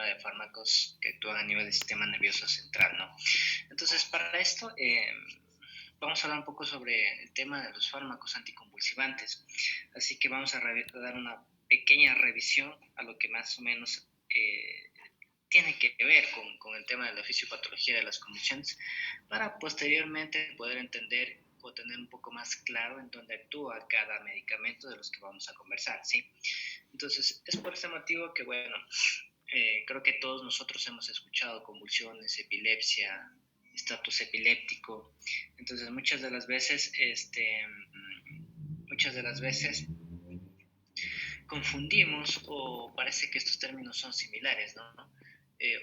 de fármacos que actúan a nivel del sistema nervioso central, ¿no? Entonces, para esto, vamos a hablar un poco sobre el tema de los fármacos anticonvulsivantes. Así que vamos a dar una pequeña revisión a lo que más o menos tiene que ver con el tema de la fisiopatología de las convulsiones, para posteriormente poder entender o tener un poco más claro en dónde actúa cada medicamento de los que vamos a conversar, ¿sí? Entonces, es por este motivo que, bueno, creo que todos nosotros hemos escuchado convulsiones, epilepsia, estatus epiléptico. Entonces, muchas de las veces confundimos o parece que estos términos son similares, ¿no?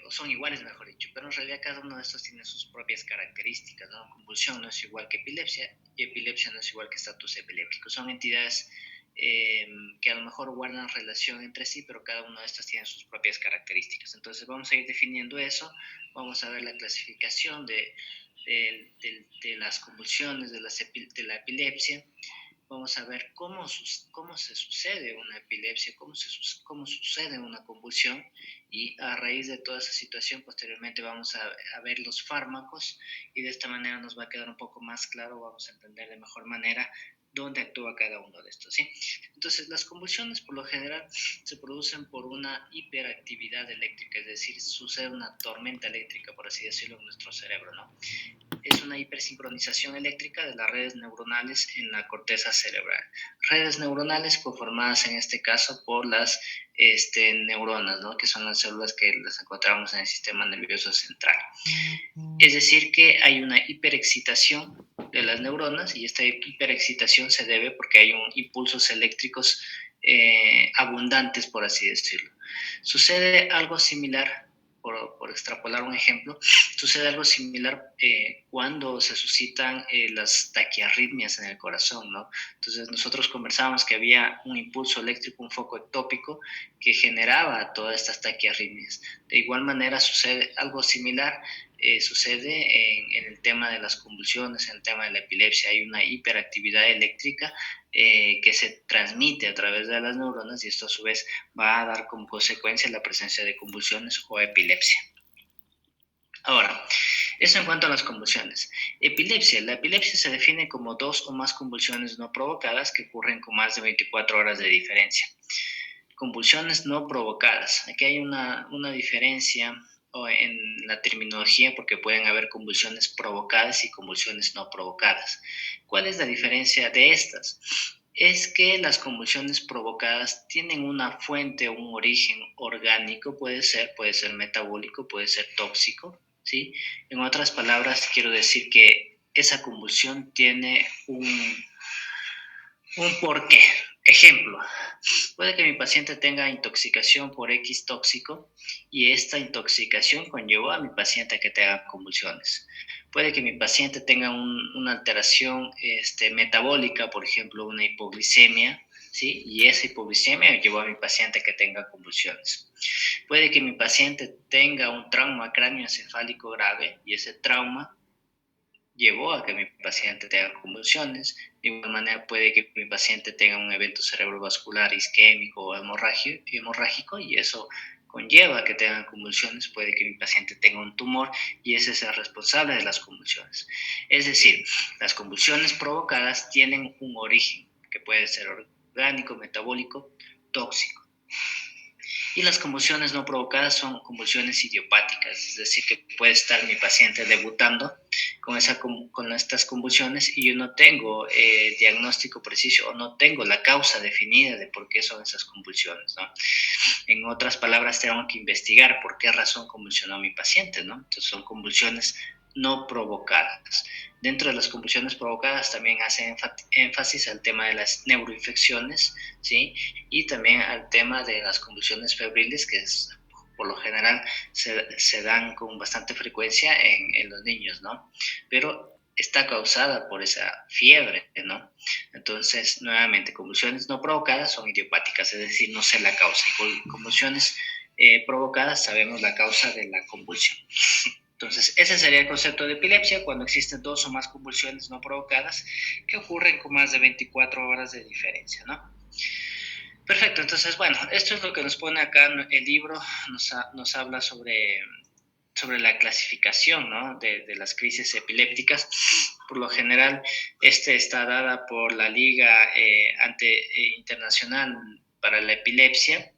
O son iguales, mejor dicho, pero en realidad cada uno de estos tiene sus propias características, ¿no? Convulsión no es igual que epilepsia y epilepsia no es igual que estatus epiléptico. Son entidades que a lo mejor guardan relación entre sí, pero cada una de estas tiene sus propias características. Entonces vamos a ir definiendo eso, vamos a ver la clasificación de las convulsiones, de la epilepsia. Vamos a ver cómo se sucede una epilepsia, cómo sucede una convulsión, y a raíz de toda esa situación posteriormente vamos a ver los fármacos, y de esta manera nos va a quedar un poco más claro, vamos a entender de mejor manera dónde actúa cada uno de estos, ¿sí? Entonces, las convulsiones por lo general se producen por una hiperactividad eléctrica, es decir, sucede una tormenta eléctrica, por así decirlo, en nuestro cerebro, ¿no? Es una hipersincronización eléctrica de las redes neuronales en la corteza cerebral. Redes neuronales conformadas en este caso por las neuronas, ¿no? Que son las células que las encontramos en el sistema nervioso central. Es decir, que hay una hiperexcitación de las neuronas, y esta hiperexcitación se debe porque hay impulsos eléctricos abundantes, por así decirlo. Sucede algo similar, por extrapolar un ejemplo, sucede algo similar cuando se suscitan las taquiarritmias en el corazón, ¿no? Entonces nosotros conversábamos que había un impulso eléctrico, un foco ectópico que generaba todas estas taquiarritmias. De igual manera sucede algo similar, sucede en el tema de las convulsiones, en el tema de la epilepsia. Hay una hiperactividad eléctrica que se transmite a través de las neuronas, y esto a su vez va a dar como consecuencia la presencia de convulsiones o epilepsia. Ahora, eso en cuanto a las convulsiones. La epilepsia se define como 2 o más convulsiones no provocadas que ocurren con más de 24 horas de diferencia. Convulsiones no provocadas. Aquí hay una diferencia en la terminología, porque pueden haber convulsiones provocadas y convulsiones no provocadas. ¿Cuál es la diferencia de estas? Es que las convulsiones provocadas tienen una fuente o un origen orgánico, puede ser metabólico, puede ser tóxico, ¿sí? En otras palabras, quiero decir que esa convulsión tiene un porqué. Ejemplo, puede que mi paciente tenga intoxicación por X tóxico, y esta intoxicación conllevó a mi paciente a que tenga convulsiones. Puede que mi paciente tenga una alteración metabólica, por ejemplo, una hipoglicemia, ¿sí? Y esa hipoglicemia llevó a mi paciente a que tenga convulsiones. Puede que mi paciente tenga un trauma cráneoencefálico grave, y ese trauma llevó a que mi paciente tenga convulsiones. De igual manera, puede que mi paciente tenga un evento cerebrovascular isquémico o hemorrágico, y eso conlleva a que tengan convulsiones. Puede que mi paciente tenga un tumor, y ese es el responsable de las convulsiones. Es decir, las convulsiones provocadas tienen un origen que puede ser orgánico, metabólico, tóxico. Y las convulsiones no provocadas son convulsiones idiopáticas, es decir, que puede estar mi paciente debutando con estas convulsiones, y yo no tengo diagnóstico preciso, o no tengo la causa definida de por qué son esas convulsiones, ¿no? En otras palabras, tengo que investigar por qué razón convulsionó mi paciente, ¿no? Entonces son convulsiones no provocadas. Dentro de las convulsiones provocadas también hace énfasis al tema de las neuroinfecciones, ¿sí? Y también al tema de las convulsiones febriles, que por lo general se dan con bastante frecuencia en los niños, ¿no? Pero está causada por esa fiebre, ¿no? Entonces, nuevamente, convulsiones no provocadas son idiopáticas, es decir, no sé la causa. Y convulsiones provocadas sabemos la causa de la convulsión. Entonces, ese sería el concepto de epilepsia, cuando existen 2 o más convulsiones no provocadas que ocurren con más de 24 horas de diferencia, ¿no? Perfecto, entonces, bueno, esto es lo que nos pone acá el libro, nos habla sobre la clasificación, ¿no?, de las crisis epilépticas. Por lo general, está dada por la Liga Internacional para la Epilepsia.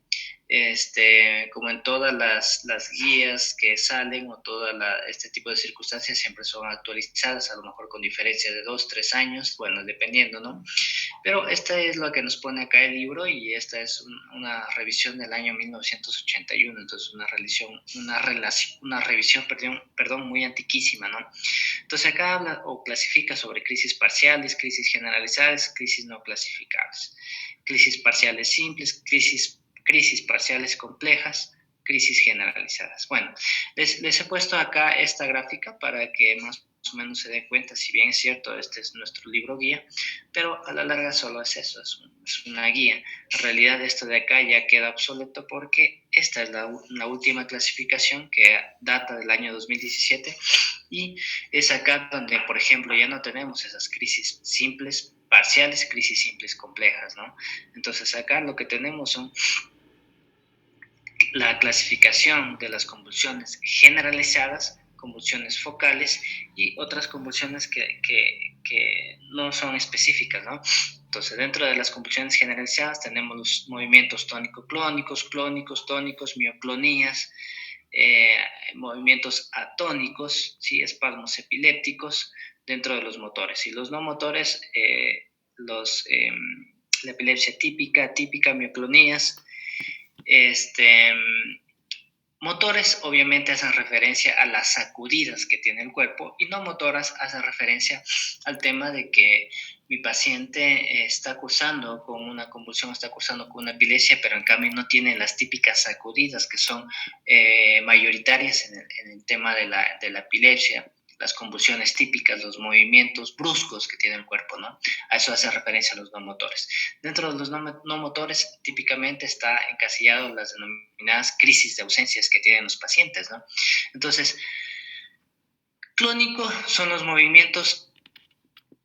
Como en todas las guías que salen o este tipo de circunstancias siempre son actualizadas, a lo mejor con diferencia de 2, 3 años, bueno, dependiendo, ¿no? Pero esta es lo que nos pone acá el libro, y esta es una revisión del año 1981, entonces una revisión, perdón, muy antiquísima, ¿no? Entonces acá habla o clasifica sobre crisis parciales, crisis generalizadas, crisis no clasificables, crisis parciales simples, crisis parciales complejas, crisis generalizadas. Bueno, les he puesto acá esta gráfica para que más o menos se den cuenta, si bien es cierto, este es nuestro libro guía, pero a la larga solo es eso, es una guía. En realidad esto de acá ya queda obsoleto porque esta es la última clasificación, que data del año 2017, y es acá donde, por ejemplo, ya no tenemos esas crisis simples parciales, crisis simples complejas, ¿no? Entonces acá lo que tenemos son la clasificación de las convulsiones generalizadas, convulsiones focales y otras convulsiones que no son específicas, ¿no? Entonces, dentro de las convulsiones generalizadas tenemos los movimientos tónico-clónicos, clónicos-tónicos, mioclonías, movimientos atónicos, ¿sí?, espasmos epilépticos dentro de los motores. Y los no motores, la epilepsia típica, mioclonías. Motores obviamente hacen referencia a las sacudidas que tiene el cuerpo, y no motoras hacen referencia al tema de que mi paciente está cursando con una convulsión, está cursando con una epilepsia, pero en cambio no tiene las típicas sacudidas que son mayoritarias en el tema de la epilepsia, las convulsiones típicas, los movimientos bruscos que tiene el cuerpo, ¿no? A eso hace referencia a los no motores. Dentro de los no motores, típicamente está encasillado las denominadas crisis de ausencias que tienen los pacientes, ¿no? Entonces, clónico son los movimientos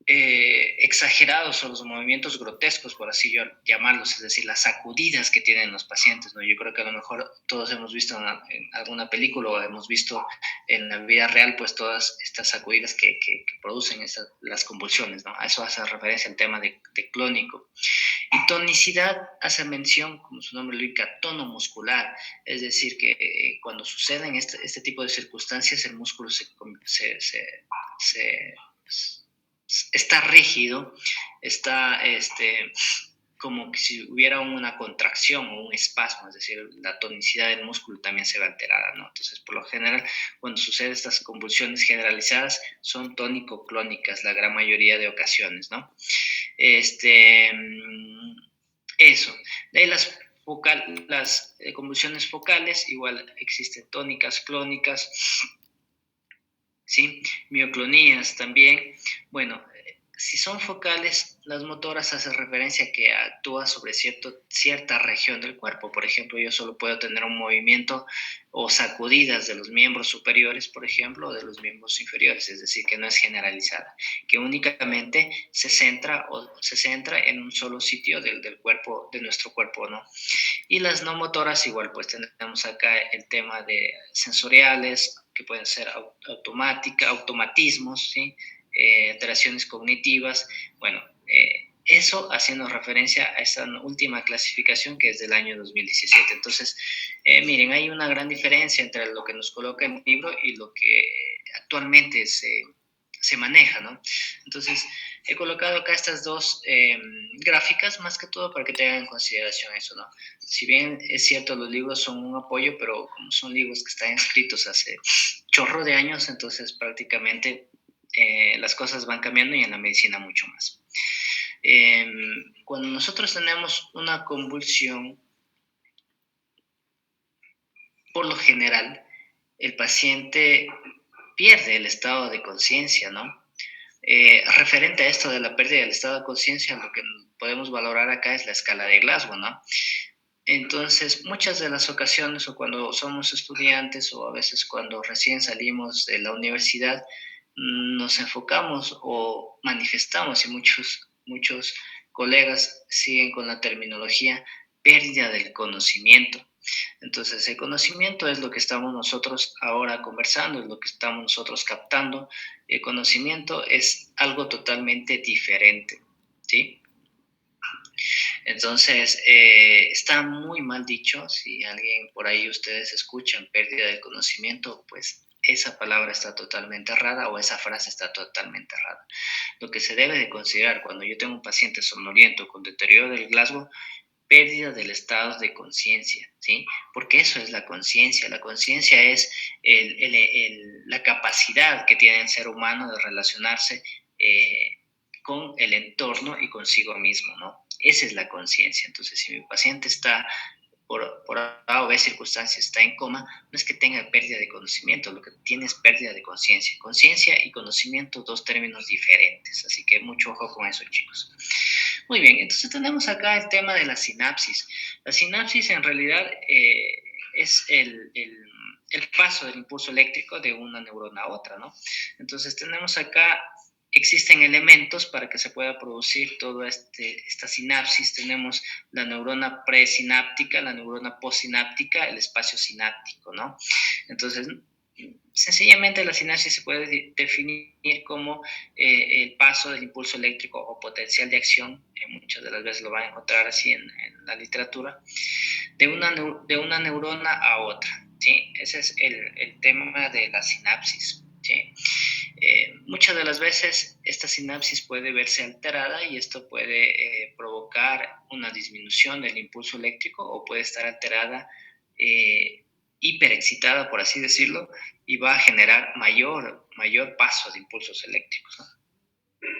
exagerados o los movimientos grotescos, por así llamarlos, es decir, las sacudidas que tienen los pacientes, ¿no? Yo creo que a lo mejor todos hemos visto en alguna película o hemos visto en la vida real, pues todas estas sacudidas que producen las convulsiones, ¿no? A eso hace referencia el tema de clónico. Y tonicidad hace mención, como su nombre lo indica, tono muscular, es decir, que cuando suceden este tipo de circunstancias, el músculo está rígido, está como que si hubiera una contracción o un espasmo, es decir, la tonicidad del músculo también se ve alterada, ¿no? Entonces, por lo general, cuando suceden estas convulsiones generalizadas, son tónico-clónicas la gran mayoría de ocasiones, ¿no? Eso. De ahí las convulsiones focales, igual existen tónicas, clónicas, ¿sí? Mioclonías también. Bueno, si son focales, las motoras hacen referencia a que actúa sobre cierta región del cuerpo. Por ejemplo, yo solo puedo tener un movimiento o sacudidas de los miembros superiores, por ejemplo, o de los miembros inferiores, es decir, que no es generalizada, que únicamente se centra en un solo sitio del cuerpo, de nuestro cuerpo, ¿no? Y las no motoras, igual, pues tenemos acá el tema de sensoriales, que pueden ser automatismos, ¿sí? Alteraciones cognitivas. Bueno, eso haciendo referencia a esta última clasificación, que es del año 2017. Entonces, miren, hay una gran diferencia entre lo que nos coloca el libro y lo que actualmente se maneja, ¿no? Entonces, he colocado acá estas dos gráficas, más que todo para que tengan en consideración eso, ¿no? Si bien es cierto, los libros son un apoyo, pero como son libros que están escritos hace chorro de años, entonces prácticamente las cosas van cambiando, y en la medicina mucho más. Cuando nosotros tenemos una convulsión, por lo general, el paciente pierde el estado de conciencia, ¿no? Referente a esto de la pérdida del estado de conciencia, lo que podemos valorar acá es la escala de Glasgow, ¿no? Entonces, muchas de las ocasiones, o cuando somos estudiantes, o a veces cuando recién salimos de la universidad, nos enfocamos o manifestamos, y muchos colegas siguen con la terminología, pérdida del conocimiento. Entonces, el conocimiento es lo que estamos nosotros ahora conversando, es lo que estamos nosotros captando. El conocimiento es algo totalmente diferente, ¿sí? Entonces, está muy mal dicho. Si alguien por ahí ustedes escuchan pérdida del conocimiento, pues esa palabra está totalmente errada o esa frase está totalmente errada. Lo que se debe de considerar cuando yo tengo un paciente somnoliento con deterioro del Glasgow, pérdida del estado de conciencia, ¿sí? Porque eso es la conciencia. La conciencia es la capacidad que tiene el ser humano de relacionarse con el entorno y consigo mismo, ¿no? Esa es la conciencia. Entonces, si mi paciente está por A o B circunstancias está en coma, no es que tenga pérdida de conocimiento, lo que tiene es pérdida de conciencia. Conciencia y conocimiento, dos términos diferentes, así que mucho ojo con eso, chicos. Muy bien, entonces tenemos acá el tema de la sinapsis. La sinapsis en realidad es el paso del impulso eléctrico de una neurona a otra, ¿no? Entonces tenemos acá, existen elementos para que se pueda producir toda esta sinapsis. Tenemos la neurona presináptica, la neurona postsináptica, el espacio sináptico, ¿no? Entonces, sencillamente la sinapsis se puede definir como el paso del impulso eléctrico o potencial de acción, muchas de las veces lo van a encontrar así en la literatura, de una neurona a otra, ¿sí? Ese es el tema de la sinapsis, ¿sí? Muchas de las veces esta sinapsis puede verse alterada y esto puede provocar una disminución del impulso eléctrico o puede estar alterada, hiperexcitada, por así decirlo, y va a generar mayor paso de impulsos eléctricos, ¿no?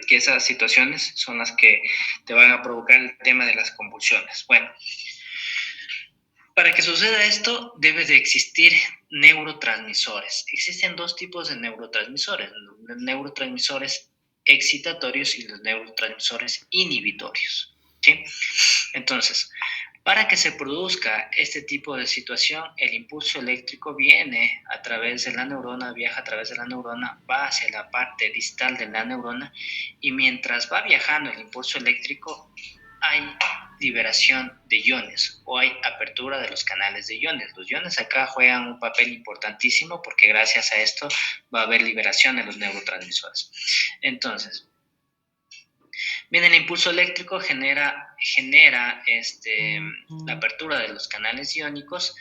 Que esas situaciones son las que te van a provocar el tema de las convulsiones. Bueno, para que suceda esto, debe de existir neurotransmisores. Existen dos tipos de neurotransmisores: los neurotransmisores excitatorios y los neurotransmisores inhibitorios, ¿sí? Entonces, para que se produzca este tipo de situación, el impulso eléctrico viene a través de la neurona, viaja a través de la neurona, va hacia la parte distal de la neurona y mientras va viajando el impulso eléctrico hay liberación de iones o hay apertura de los canales de iones. Los iones acá juegan un papel importantísimo porque gracias a esto va a haber liberación de los neurotransmisores. Entonces, bien, el impulso eléctrico genera la apertura de los canales iónicos.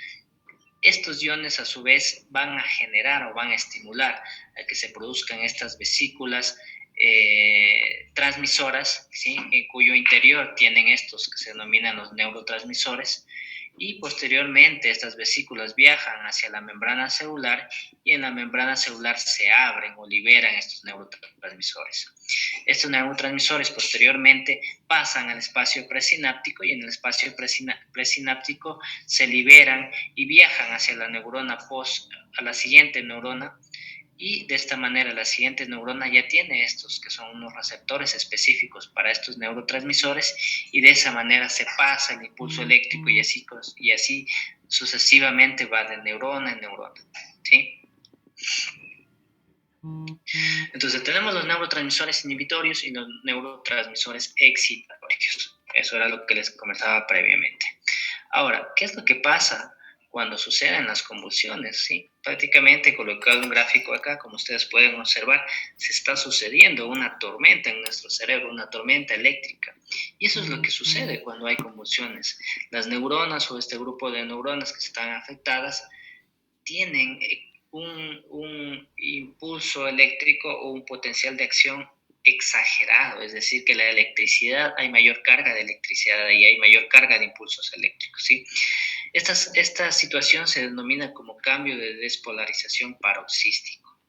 Estos iones a su vez van a generar o van a estimular a que se produzcan estas vesículas transmisoras, ¿sí? En cuyo interior tienen estos que se denominan los neurotransmisores, y posteriormente estas vesículas viajan hacia la membrana celular y en la membrana celular se abren o liberan estos neurotransmisores. Estos neurotransmisores posteriormente pasan al espacio presináptico y en el espacio presináptico se liberan y viajan hacia la neurona a la siguiente neurona, y de esta manera la siguiente neurona ya tiene estos que son unos receptores específicos para estos neurotransmisores y de esa manera se pasa el impulso eléctrico y así sucesivamente va de neurona en neurona, ¿sí? Entonces tenemos los neurotransmisores inhibitorios y los neurotransmisores excitatorios. Eso era lo que les comentaba previamente. Ahora, ¿qué es lo que pasa cuando suceden las convulsiones? ¿Sí? Prácticamente he colocado un gráfico acá, como ustedes pueden observar, se está sucediendo una tormenta en nuestro cerebro, una tormenta eléctrica. Y eso es lo que sucede cuando hay convulsiones. Las neuronas o este grupo de neuronas que están afectadas tienen un impulso eléctrico o un potencial de acción exagerado, es decir, que la electricidad, hay mayor carga de electricidad y hay mayor carga de impulsos eléctricos, ¿sí? Esta situación se denomina como cambio de despolarización paroxístico,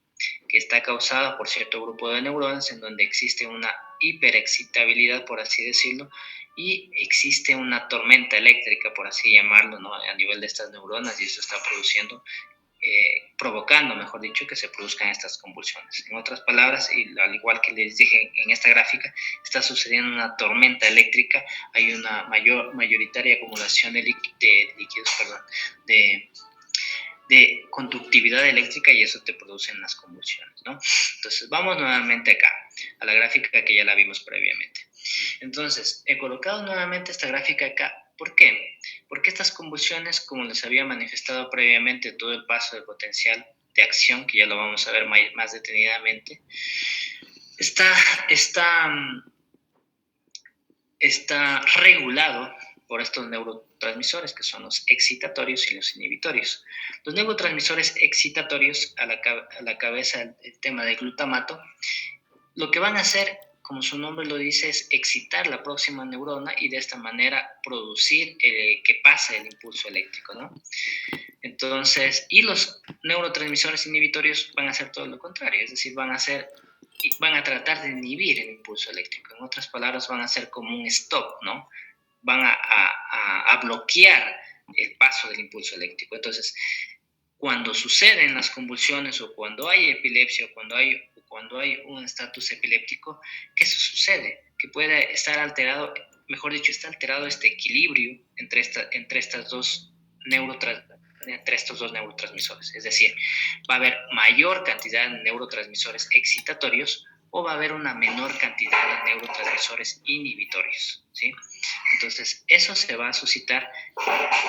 que está causada por cierto grupo de neuronas en donde existe una hiperexcitabilidad, por así decirlo, y existe una tormenta eléctrica, por así llamarlo, ¿no? A nivel de estas neuronas, y eso está provocando, mejor dicho, que se produzcan estas convulsiones. En otras palabras, y al igual que les dije en esta gráfica, está sucediendo una tormenta eléctrica, hay una mayoritaria acumulación de líquidos, de conductividad eléctrica y eso te produce las convulsiones, ¿no? Entonces, vamos nuevamente acá, a la gráfica que ya la vimos previamente. Entonces, he colocado nuevamente esta gráfica acá ¿Por qué? Porque estas convulsiones, como les había manifestado previamente, todo el paso de potencial de acción, que ya lo vamos a ver más detenidamente, está regulado por estos neurotransmisores, que son los excitatorios y los inhibitorios. Los neurotransmisores excitatorios, a la cabeza el tema del glutamato, lo que van a hacer, como su nombre lo dice, es excitar la próxima neurona y de esta manera producir que pase el impulso eléctrico, ¿no? Entonces, y los neurotransmisores inhibitorios van a hacer todo lo contrario, es decir, van a tratar de inhibir el impulso eléctrico. En otras palabras, van a ser como un stop, ¿no? Van a bloquear el paso del impulso eléctrico. Entonces, cuando suceden las convulsiones o cuando hay epilepsia o cuando hay un estatus epiléptico, ¿qué sucede? Que puede estar alterado, mejor dicho, está alterado este equilibrio entre estos dos neurotransmisores. Es decir, va a haber mayor cantidad de neurotransmisores excitatorios o va a haber una menor cantidad de neurotransmisores inhibitorios, ¿sí? Entonces, eso se va a suscitar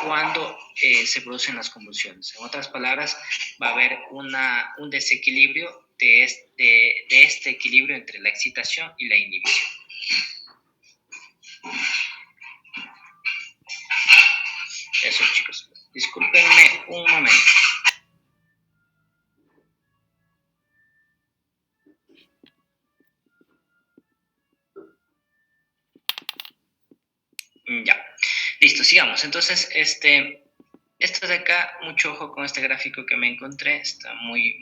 cuando se producen las convulsiones. En otras palabras, va a haber un desequilibrio de este equilibrio entre la excitación y la inhibición. Eso, chicos. Discúlpenme un momento. Ya. Listo, sigamos. Entonces, esto de acá, mucho ojo con este gráfico que me encontré. Está muy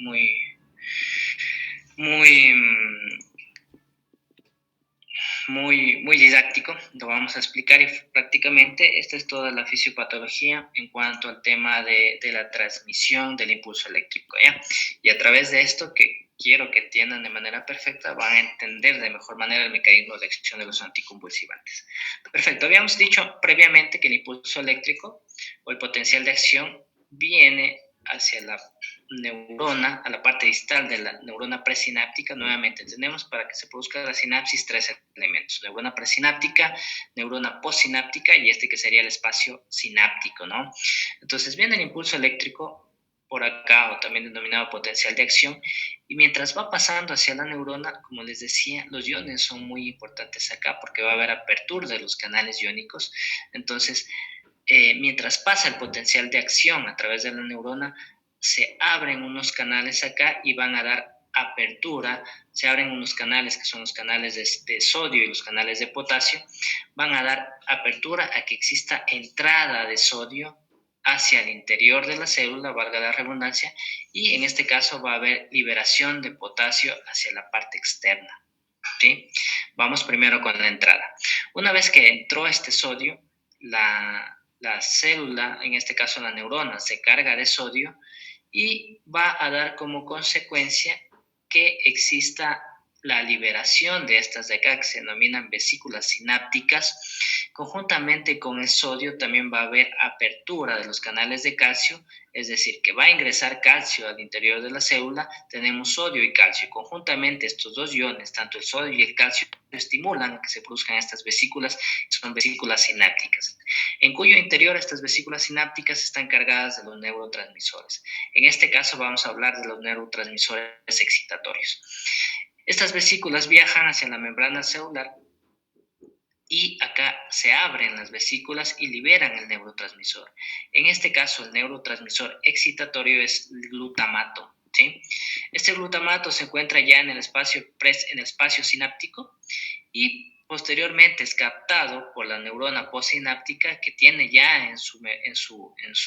didáctico, lo vamos a explicar y prácticamente esta es toda la fisiopatología en cuanto al tema de la transmisión del impulso eléctrico, ¿ya? Y a través de esto, que quiero que entiendan de manera perfecta, van a entender de mejor manera el mecanismo de acción de los anticonvulsivantes. Perfecto, habíamos dicho previamente que el impulso eléctrico o el potencial de acción viene hacia la neurona, a la parte distal de la neurona presináptica. Nuevamente tenemos, para que se produzca la sinapsis, tres elementos: neurona presináptica, neurona postsináptica y que sería el espacio sináptico, ¿no? Entonces viene el impulso eléctrico por acá, o también denominado potencial de acción, y mientras va pasando hacia la neurona, como les decía, los iones son muy importantes acá porque va a haber apertura de los canales iónicos. Entonces, mientras pasa el potencial de acción a través de la neurona, se abren unos canales acá y van a dar apertura, se abren unos canales que son los canales de sodio y los canales de potasio, van a dar apertura a que exista entrada de sodio hacia el interior de la célula, valga la redundancia, y en este caso va a haber liberación de potasio hacia la parte externa, ¿sí? Vamos primero con la entrada. Una vez que entró este sodio, la célula, en este caso la neurona, se carga de sodio y va a dar como consecuencia que exista la liberación de estas de acá, que se denominan vesículas sinápticas. Conjuntamente con el sodio también va a haber apertura de los canales de calcio, es decir, que va a ingresar calcio al interior de la célula. Tenemos sodio y calcio. Conjuntamente estos dos iones, tanto el sodio y el calcio, estimulan que se produzcan estas vesículas, son vesículas sinápticas, en cuyo interior estas vesículas sinápticas están cargadas de los neurotransmisores. En este caso vamos a hablar de los neurotransmisores excitatorios. Estas vesículas viajan hacia la membrana celular y acá se abren las vesículas y liberan el neurotransmisor. En este caso, el neurotransmisor excitatorio es el glutamato, ¿sí? Este glutamato se encuentra ya en el espacio sináptico y posteriormente es captado por la neurona postsináptica, que tiene ya en su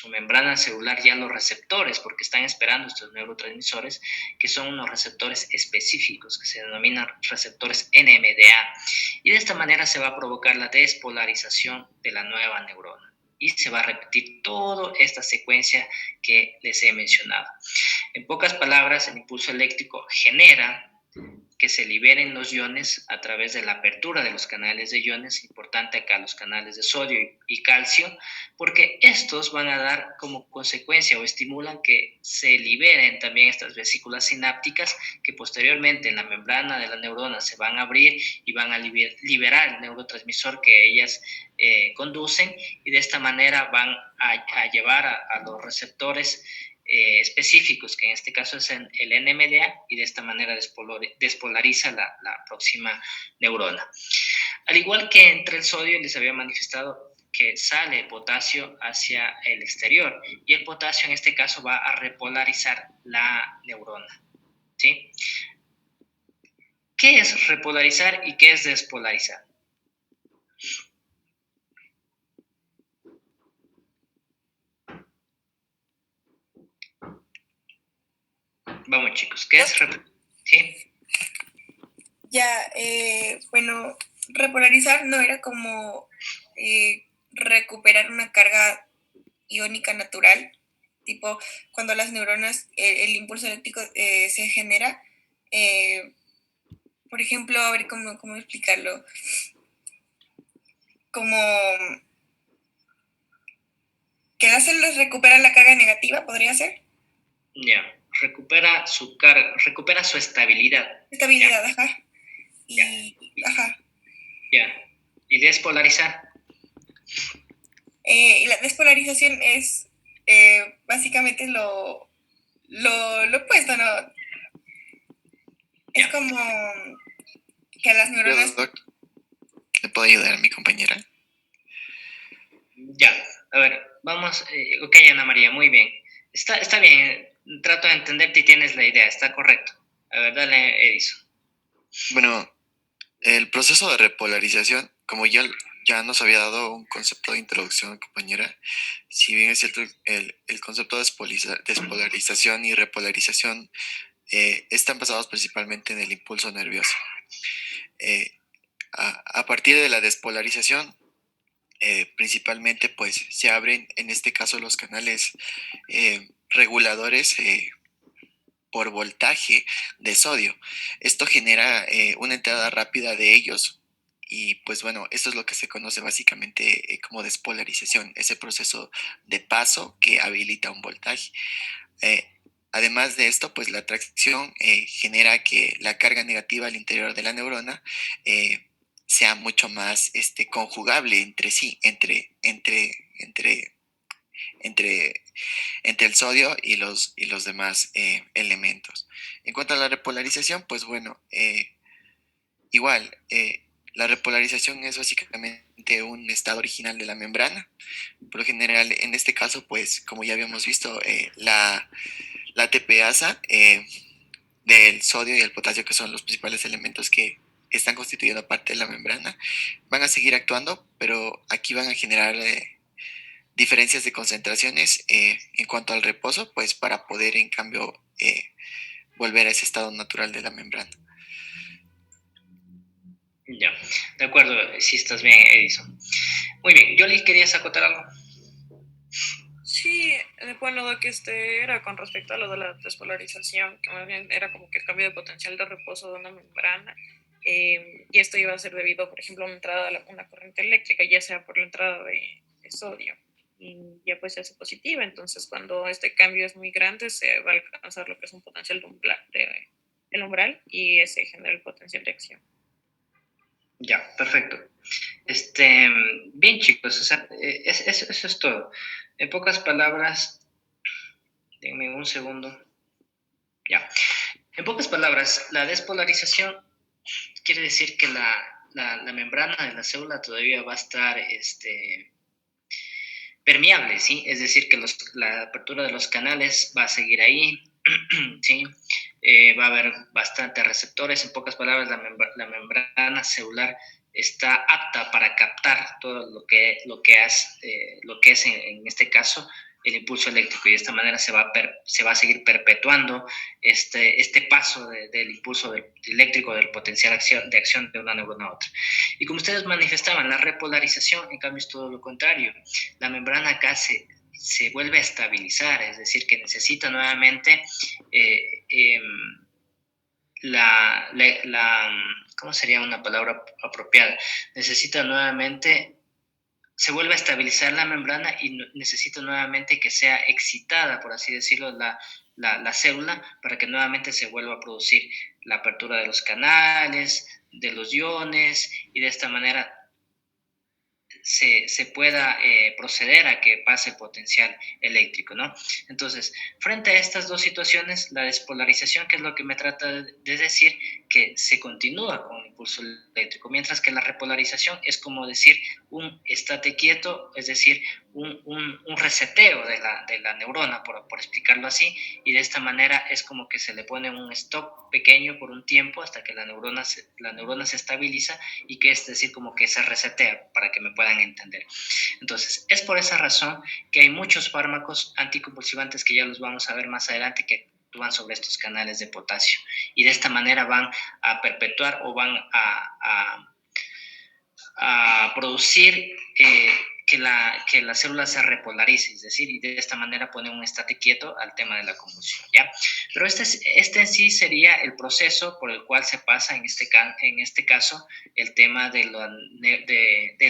membrana celular ya los receptores, porque están esperando estos neurotransmisores, que son unos receptores específicos que se denominan receptores NMDA, y de esta manera se va a provocar la despolarización de la nueva neurona y se va a repetir toda esta secuencia que les he mencionado. En pocas palabras, el impulso eléctrico genera que se liberen los iones a través de la apertura de los canales de iones, importante acá los canales de sodio y calcio, porque estos van a dar como consecuencia o estimulan que se liberen también estas vesículas sinápticas que posteriormente en la membrana de la neurona se van a abrir y van a liberar el neurotransmisor que ellas conducen, y de esta manera van a llevar a los receptores específicos, que en este caso es el NMDA, y de esta manera despolariza la próxima neurona. Al igual que entre el sodio, les había manifestado que sale potasio hacia el exterior, y el potasio en este caso va a repolarizar la neurona, ¿sí? ¿Qué es repolarizar y qué es despolarizar? Vamos, chicos, ¿qué es repolarizar? ¿Sí? Ya, bueno, repolarizar no era como recuperar una carga iónica natural, tipo cuando las neuronas, el impulso eléctrico se genera, por ejemplo, a ver cómo explicarlo, como que las células recuperan la carga negativa, ¿podría ser? Ya, recupera su carga, recupera su estabilidad. Estabilidad, ¿Ya? ajá. Ajá. Ya. ¿Y despolarizar? Y la despolarización es básicamente lo opuesto, ¿no? Es como que a las neuronas... ¿Me puedo ayudar a mi compañera? Ya, a ver, vamos, ok, Ana María, muy bien. Está bien, trato de entenderte y tienes la idea, está correcto. A ver, dale, Edison. Bueno, el proceso de repolarización, como ya nos había dado un concepto de introducción, compañera, si bien es cierto, el concepto de despolarización y repolarización están basados principalmente en el impulso nervioso. A partir de la despolarización, principalmente pues se abren en este caso los canales reguladores por voltaje de sodio. Esto genera una entrada rápida de ellos y pues bueno, esto es lo que se conoce básicamente como despolarización, ese proceso de paso que habilita un voltaje. Además de esto, pues la atracción genera que la carga negativa al interior de la neurona sea mucho más conjugable entre sí, entre el sodio y los demás elementos. En cuanto a la repolarización, pues bueno, igual, la repolarización es básicamente un estado original de la membrana. Por lo general, en este caso, pues como ya habíamos visto, la TPasa del sodio y el potasio, que son los principales elementos que están constituyendo parte de la membrana, van a seguir actuando, pero aquí van a generar diferencias de concentraciones en cuanto al reposo, pues para poder en cambio volver a ese estado natural de la membrana. Ya, de acuerdo, si estás bien, Edison. Muy bien, ¿Yoli, querías acotar algo? Sí, bueno, lo que era con respecto a lo de la despolarización, que más bien era como que el cambio de potencial de reposo de una membrana, y esto iba a ser debido, por ejemplo, a una entrada de una corriente eléctrica, ya sea por la entrada de sodio, y ya pues se hace positiva. Entonces, cuando este cambio es muy grande, se va a alcanzar lo que es un potencial el umbral, y ese genera el potencial de acción. Ya, perfecto. Bien, chicos, o sea, eso es todo. En pocas palabras, denme un segundo. Ya. En pocas palabras, la despolarización quiere decir que la membrana de la célula todavía va a estar permeable, ¿sí? Es decir, que la apertura de los canales va a seguir ahí, ¿sí? Va a haber bastantes receptores. En pocas palabras, la membrana celular está apta para captar todo lo que es en este caso el impulso eléctrico, y de esta manera se va a seguir perpetuando este paso del impulso eléctrico, del potencial de acción de una neurona a otra. Y como ustedes manifestaban, la repolarización, en cambio, es todo lo contrario. La membrana acá se vuelve a estabilizar, es decir, que necesita nuevamente ¿cómo sería una palabra apropiada? Necesita nuevamente, se vuelve a estabilizar la membrana y necesita nuevamente que sea excitada, por así decirlo, la célula para que nuevamente se vuelva a producir la apertura de los canales, de los iones, y de esta manera se pueda proceder a que pase el potencial eléctrico, ¿no? Entonces, frente a estas dos situaciones, la despolarización, que es lo que me trata de decir, que se continúa con el impulso eléctrico, mientras que la repolarización es como decir un estate quieto, es decir, un reseteo de la neurona, por explicarlo así, y de esta manera es como que se le pone un stop pequeño por un tiempo hasta que la neurona se estabiliza, y que es decir, como que se resetea, para que me puedan entender. Entonces, es por esa razón que hay muchos fármacos anticonvulsivantes, que ya los vamos a ver más adelante, que actúan sobre estos canales de potasio, y de esta manera van a perpetuar o van a producir que la célula se repolarice, es decir, y de esta manera pone un estate quieto al tema de la convulsión, ¿ya? Pero este en sí sería el proceso por el cual se pasa en este caso el tema de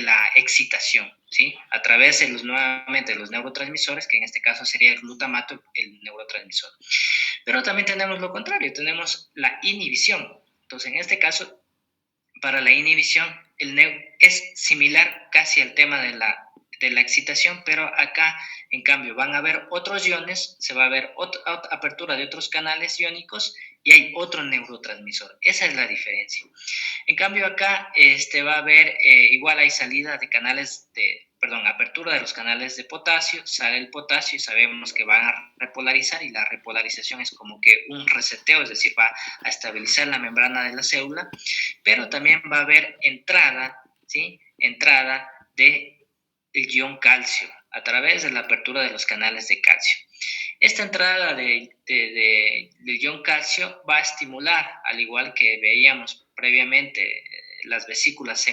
la excitación, ¿sí? A través de nuevamente los neurotransmisores, que en este caso sería el glutamato, el neurotransmisor. Pero también tenemos lo contrario, tenemos la inhibición. Entonces, en este caso, para la inhibición, es similar casi al tema de la excitación, pero acá, en cambio, van a haber otros iones, se va a ver apertura de otros canales iónicos, y hay otro neurotransmisor. Esa es la diferencia. En cambio, acá va a haber, igual hay salida de canales apertura de los canales de potasio, sale el potasio y sabemos que van a repolarizar, y la repolarización es como que un reseteo, es decir, va a estabilizar la membrana de la célula, pero también va a haber entrada, ¿sí? Entrada del ion calcio a través de la apertura de los canales de calcio. Esta entrada del ion calcio va a estimular, al igual que veíamos previamente, las vesículas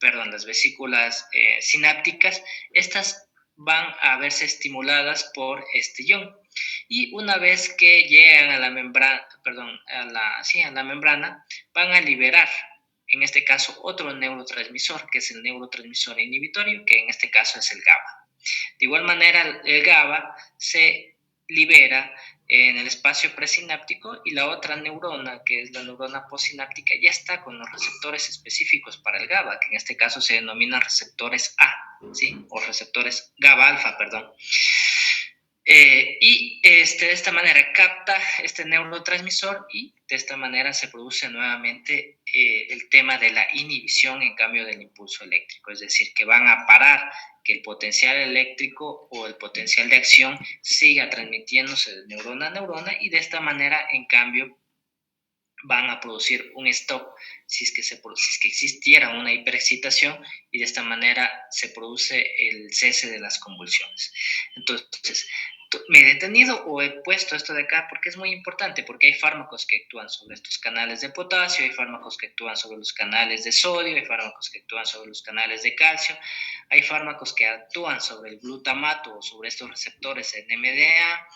las vesículas sinápticas. Estas van a verse estimuladas por este ion. Y una vez que llegan a la membrana, a la membrana, van a liberar, en este caso, otro neurotransmisor, que es el neurotransmisor inhibitorio, que en este caso es el GABA. De igual manera, el GABA se libera en el espacio presináptico, y la otra neurona, que es la neurona postsináptica, ya está con los receptores específicos para el GABA, que en este caso se denominan receptores A, ¿sí? O receptores GABA alfa, perdón. Y de esta manera capta este neurotransmisor, y de esta manera se produce nuevamente el tema de la inhibición en cambio del impulso eléctrico, es decir, que van a parar que el potencial eléctrico o el potencial de acción siga transmitiéndose de neurona a neurona, y de esta manera, en cambio, van a producir un stop si es que existiera una hiperexcitación, y de esta manera se produce el cese de las convulsiones. Entonces, me he detenido o he puesto esto de acá porque es muy importante, porque hay fármacos que actúan sobre estos canales de potasio, hay fármacos que actúan sobre los canales de sodio, hay fármacos que actúan sobre los canales de calcio, hay fármacos que actúan sobre el glutamato o sobre estos receptores NMDA.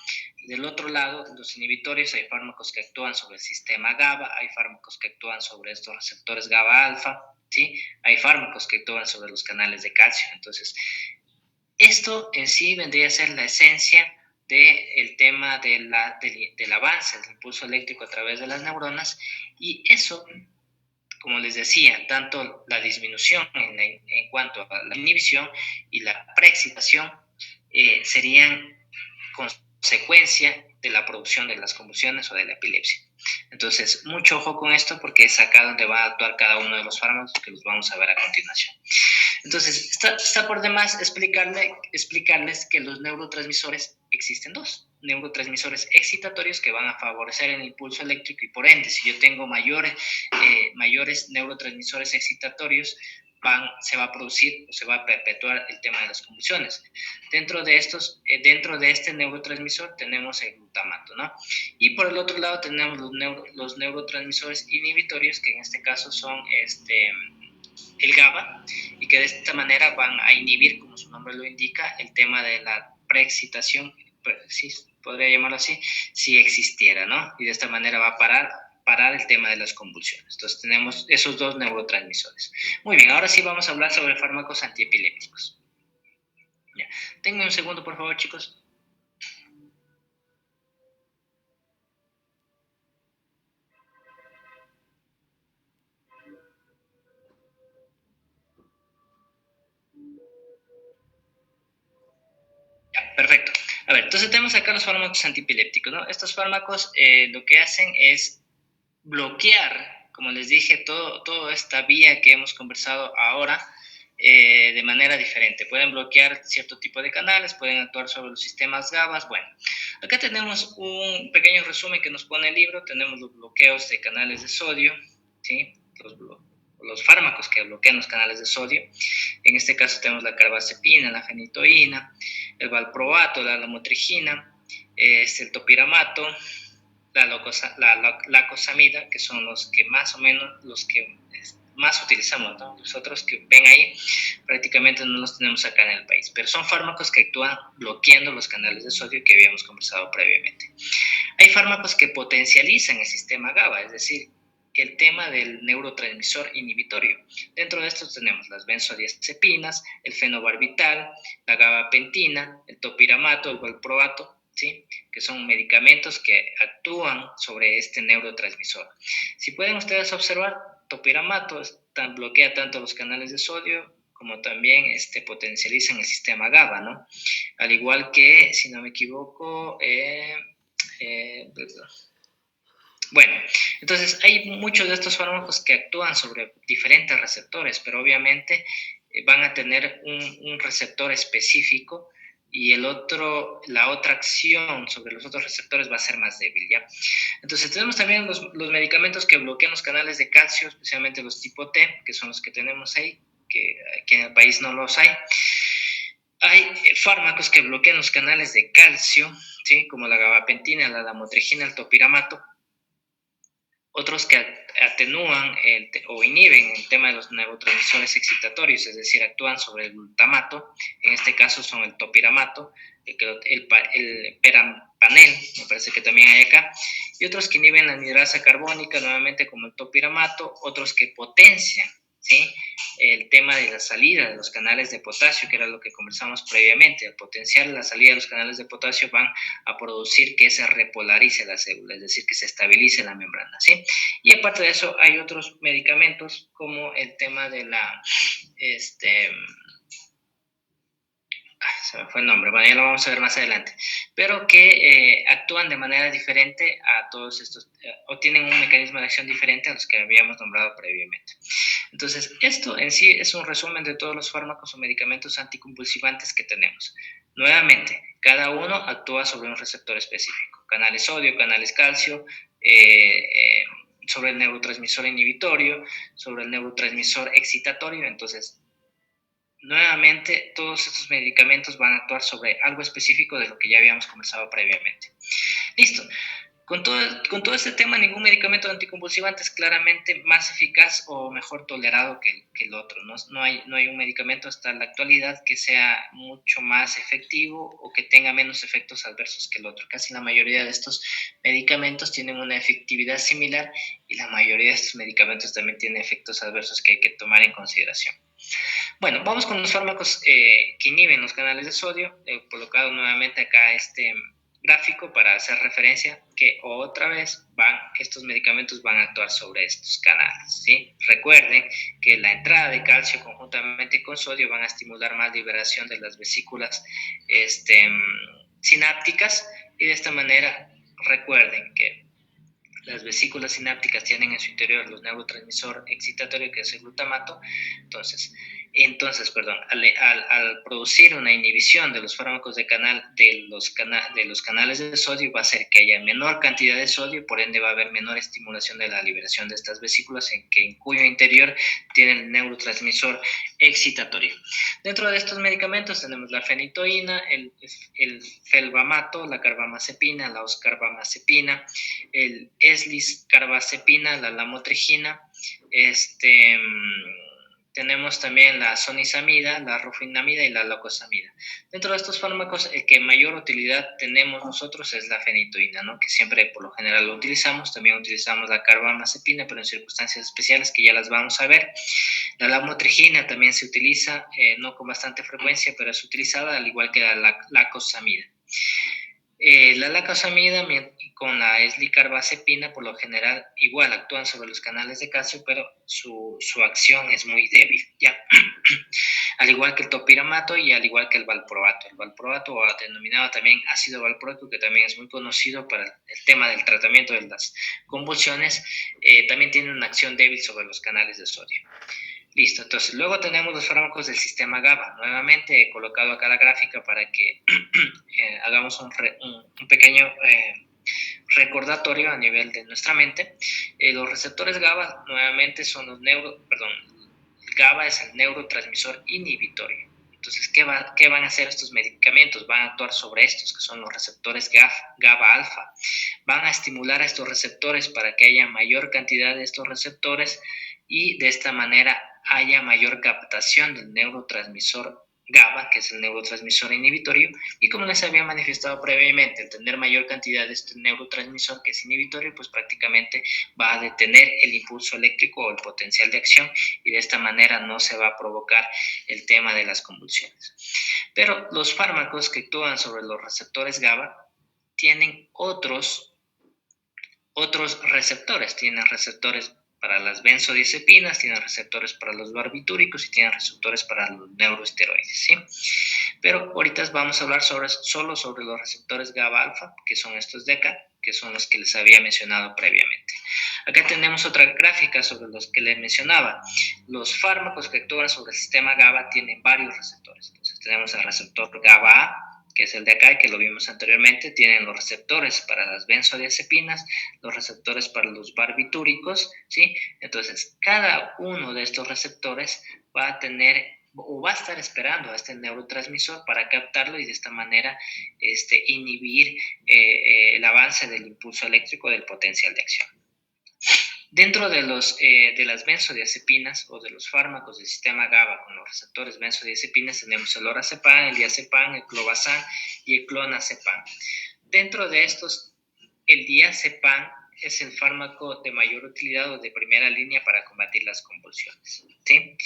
Del otro lado, los inhibitorios, hay fármacos que actúan sobre el sistema GABA, hay fármacos que actúan sobre estos receptores GABA alfa, ¿sí? Hay fármacos que actúan sobre los canales de calcio. Entonces, esto en sí vendría a ser la esencia del tema del avance del impulso eléctrico a través de las neuronas, y eso, como les decía, tanto la disminución en cuanto a la inhibición y la preexcitación serían consecuencia de la producción de las convulsiones o de la epilepsia. Entonces, mucho ojo con esto, porque es acá donde va a actuar cada uno de los fármacos, que los vamos a ver a continuación. Entonces, está por demás explicarles que los neurotransmisores existen dos. Neurotransmisores excitatorios, que van a favorecer el impulso eléctrico, y por ende, si yo tengo mayores neurotransmisores excitatorios, se va a producir o se va a perpetuar el tema de las convulsiones. Dentro de este neurotransmisor tenemos el glutamato, ¿no? Y por el otro lado tenemos los neurotransmisores inhibitorios, que en este caso son el GABA, y que de esta manera van a inhibir, como su nombre lo indica, el tema de la preexcitación, sí, podría llamarlo así, si existiera, ¿no? Y de esta manera va a parar parar el tema de las convulsiones. Entonces tenemos esos dos neurotransmisores. Muy bien, ahora sí vamos a hablar sobre fármacos antiepilépticos. Ya. Denme un segundo, por favor, chicos. Ya, perfecto. A ver, entonces tenemos acá los fármacos antiepilépticos, ¿no? Estos fármacos lo que hacen es bloquear, como les dije, toda esta vía que hemos conversado ahora de manera diferente. Pueden bloquear cierto tipo de canales, pueden actuar sobre los sistemas GABA. Bueno, acá tenemos un pequeño resumen que nos pone el libro. Tenemos los bloqueos de canales de sodio, ¿sí? Los fármacos que bloquean los canales de sodio. En este caso tenemos la carbazepina, la fenitoína, el valproato, la lamotrigina, el topiramato, la lacosamida, que son los que más o menos los que más utilizamos, ¿no? Los otros que ven ahí prácticamente no los tenemos acá en el país, pero son fármacos que actúan bloqueando los canales de sodio que habíamos conversado previamente. Hay fármacos que potencializan el sistema GABA, es decir, el tema del neurotransmisor inhibitorio. Dentro de estos tenemos las benzodiazepinas, el fenobarbital, la gabapentina, el topiramato, el valproato, ¿sí? Que son medicamentos que actúan sobre este neurotransmisor. Si pueden ustedes observar, topiramato bloquea tanto los canales de sodio como también potencializan el sistema GABA, ¿no? Al igual que, si no me equivoco, bueno, entonces hay muchos de estos fármacos que actúan sobre diferentes receptores, pero obviamente van a tener un receptor específico y la otra acción sobre los otros receptores va a ser más débil, ¿ya? Entonces tenemos también los medicamentos que bloquean los canales de calcio, especialmente los tipo T, que son los que tenemos ahí, que aquí en el país no los hay. Hay fármacos que bloquean los canales de calcio, ¿sí? Como la gabapentina, la lamotrigina, el topiramato. Otros que atenúan o inhiben el tema de los neurotransmisores excitatorios, es decir, actúan sobre el glutamato, en este caso son el topiramato, el perampanel, me parece que también hay acá, y otros que inhiben la anhidrasa carbónica, nuevamente como el topiramato, otros que potencian, ¿sí? El tema de la salida de los canales de potasio, que era lo que conversamos previamente. Al potenciar la salida de los canales de potasio van a producir que se repolarice la célula, es decir, que se estabilice la membrana, ¿sí? Y aparte de eso hay otros medicamentos como el tema de la se me fue el nombre, bueno, ya lo vamos a ver más adelante, pero que actúan de manera diferente a todos estos, o tienen un mecanismo de acción diferente a los que habíamos nombrado previamente. Entonces, esto en sí es un resumen de todos los fármacos o medicamentos anticonvulsivantes que tenemos. Nuevamente, cada uno actúa sobre un receptor específico, canales sodio, canales calcio, sobre el neurotransmisor inhibitorio, sobre el neurotransmisor excitatorio. Entonces, nuevamente, todos estos medicamentos van a actuar sobre algo específico de lo que ya habíamos conversado previamente. Listo. Con todo este tema, ningún medicamento anticonvulsivante es claramente más eficaz o mejor tolerado que el otro. No hay un medicamento hasta la actualidad que sea mucho más efectivo o que tenga menos efectos adversos que el otro. Casi la mayoría de estos medicamentos tienen una efectividad similar y la mayoría de estos medicamentos también tienen efectos adversos que hay que tomar en consideración. Bueno, vamos con los fármacos que inhiben los canales de sodio. He colocado nuevamente acá este gráfico para hacer referencia que otra vez estos medicamentos van a actuar sobre estos canales, ¿sí? Recuerden que la entrada de calcio conjuntamente con sodio van a estimular más liberación de las vesículas sinápticas y de esta manera recuerden que las vesículas sinápticas tienen en su interior los neurotransmisor excitatorio que es el glutamato. Entonces, al producir una inhibición de los fármacos de los canales de sodio, va a hacer que haya menor cantidad de sodio, por ende va a haber menor estimulación de la liberación de estas vesículas en cuyo interior tienen el neurotransmisor excitatorio. Dentro de estos medicamentos tenemos la fenitoína, el felbamato, la carbamazepina, la oscarbamazepina, el esliscarbazepina, la lamotrigina, tenemos también la sonisamida, la rufinamida y la locosamida. Dentro de estos fármacos, el que mayor utilidad tenemos nosotros es la fenitoína, ¿no? Que siempre por lo general lo utilizamos. También utilizamos la carbamazepina, pero en circunstancias especiales que ya las vamos a ver. La lamotrigina también se utiliza, no con bastante frecuencia, pero es utilizada, al igual que la lacosamida. La lacosamida con la eslicarbazepina por lo general igual actúan sobre los canales de calcio, pero su acción es muy débil, ¿ya? Al igual que el topiramato y al igual que el valproato. El valproato, o denominado también ácido valproico, que también es muy conocido para el tema del tratamiento de las convulsiones, también tiene una acción débil sobre los canales de sodio. Listo, entonces luego tenemos los fármacos del sistema GABA. Nuevamente he colocado acá la gráfica para que hagamos un pequeño recordatorio a nivel de nuestra mente. Los receptores GABA nuevamente son GABA es el neurotransmisor inhibitorio. Entonces, ¿qué van a hacer estos medicamentos? Van a actuar sobre estos, que son los receptores GABA alfa. Van a estimular a estos receptores para que haya mayor cantidad de estos receptores y de esta manera haya mayor captación del neurotransmisor GABA, que es el neurotransmisor inhibitorio, y como les había manifestado previamente, al tener mayor cantidad de este neurotransmisor que es inhibitorio, pues prácticamente va a detener el impulso eléctrico o el potencial de acción, y de esta manera no se va a provocar el tema de las convulsiones. Pero los fármacos que actúan sobre los receptores GABA tienen otros receptores, tienen receptores para las benzodiazepinas, tienen receptores para los barbitúricos y tienen receptores para los neuroesteroides, ¿sí? Pero ahorita vamos a hablar solo sobre los receptores GABA alfa, que son estos de acá, que son los que les había mencionado previamente. Acá tenemos otra gráfica sobre los que les mencionaba. Los fármacos que actúan sobre el sistema GABA tienen varios receptores. Entonces tenemos el receptor GABA A, que es el de acá y que lo vimos anteriormente. Tienen los receptores para las benzodiazepinas, los receptores para los barbitúricos, ¿sí? Entonces, cada uno de estos receptores va a tener o va a estar esperando a este neurotransmisor para captarlo y de esta manera inhibir el avance del impulso eléctrico del potencial de acción. Dentro de las benzodiazepinas o de los fármacos del sistema GABA con los receptores benzodiazepinas tenemos el lorazepam, el diazepam, el clobazam y el clonazepam. Dentro de estos, el diazepam es el fármaco de mayor utilidad o de primera línea para combatir las convulsiones, ¿sí?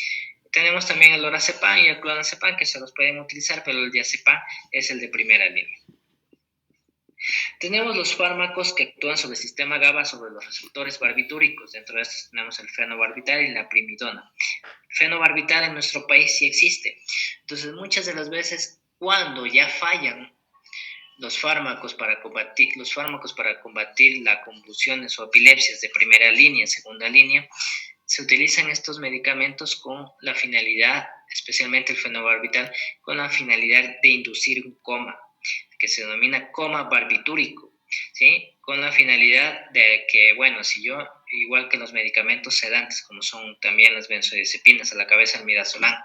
Tenemos también el lorazepam y el clonazepam que se los pueden utilizar, pero el diazepam es el de primera línea. Tenemos los fármacos que actúan sobre el sistema GABA, sobre los receptores barbitúricos. Dentro de estos tenemos el fenobarbital y la primidona. El fenobarbital en nuestro país sí existe. Entonces, muchas de las veces, cuando ya fallan los fármacos para combatir las convulsiones o epilepsias de primera línea, segunda línea, se utilizan estos medicamentos con la finalidad, especialmente el fenobarbital, con la finalidad de inducir un coma, que se denomina coma barbitúrico, ¿sí? Con la finalidad de que, bueno, si yo, igual que los medicamentos sedantes, como son también las benzodiazepinas, a la cabeza el midazolam,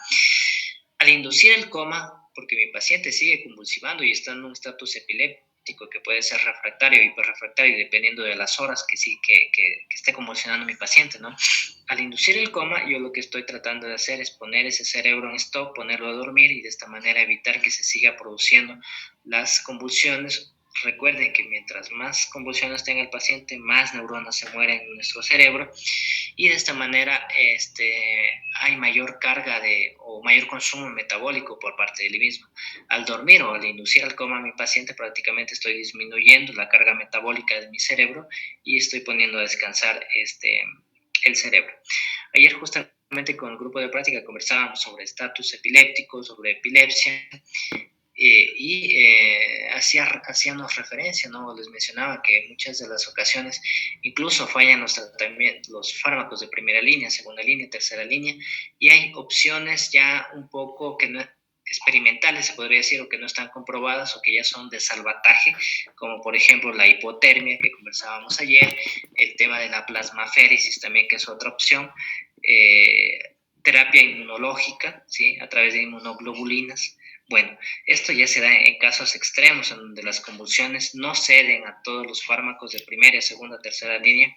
al inducir el coma, porque mi paciente sigue convulsivando y está en un estatus epiléptico que puede ser refractario o hiperrefractario, dependiendo de las horas que esté convulsionando mi paciente, ¿no? Al inducir el coma, yo lo que estoy tratando de hacer es poner ese cerebro en stop, ponerlo a dormir y de esta manera evitar que se siga produciendo las convulsiones. Recuerden que mientras más convulsiones tenga el paciente, más neuronas se mueren en nuestro cerebro y de esta manera hay mayor carga o mayor consumo metabólico por parte del mismo. Al dormir o al inducir al coma a mi paciente, prácticamente estoy disminuyendo la carga metabólica de mi cerebro y estoy poniendo a descansar el cerebro. Ayer justamente con el grupo de práctica conversábamos sobre estatus epiléptico, sobre epilepsia, hacíamos referencia, ¿no? Les mencionaba que en muchas de las ocasiones incluso fallan los fármacos de primera línea, segunda línea, tercera línea, y hay opciones ya un poco que no experimentales, se podría decir, o que no están comprobadas o que ya son de salvataje, como por ejemplo la hipotermia que conversábamos ayer, el tema de la plasmaféresis también, que es otra opción, terapia inmunológica, ¿sí? A través de inmunoglobulinas. Bueno, esto ya se da en casos extremos en donde las convulsiones no ceden a todos los fármacos de primera, segunda, tercera línea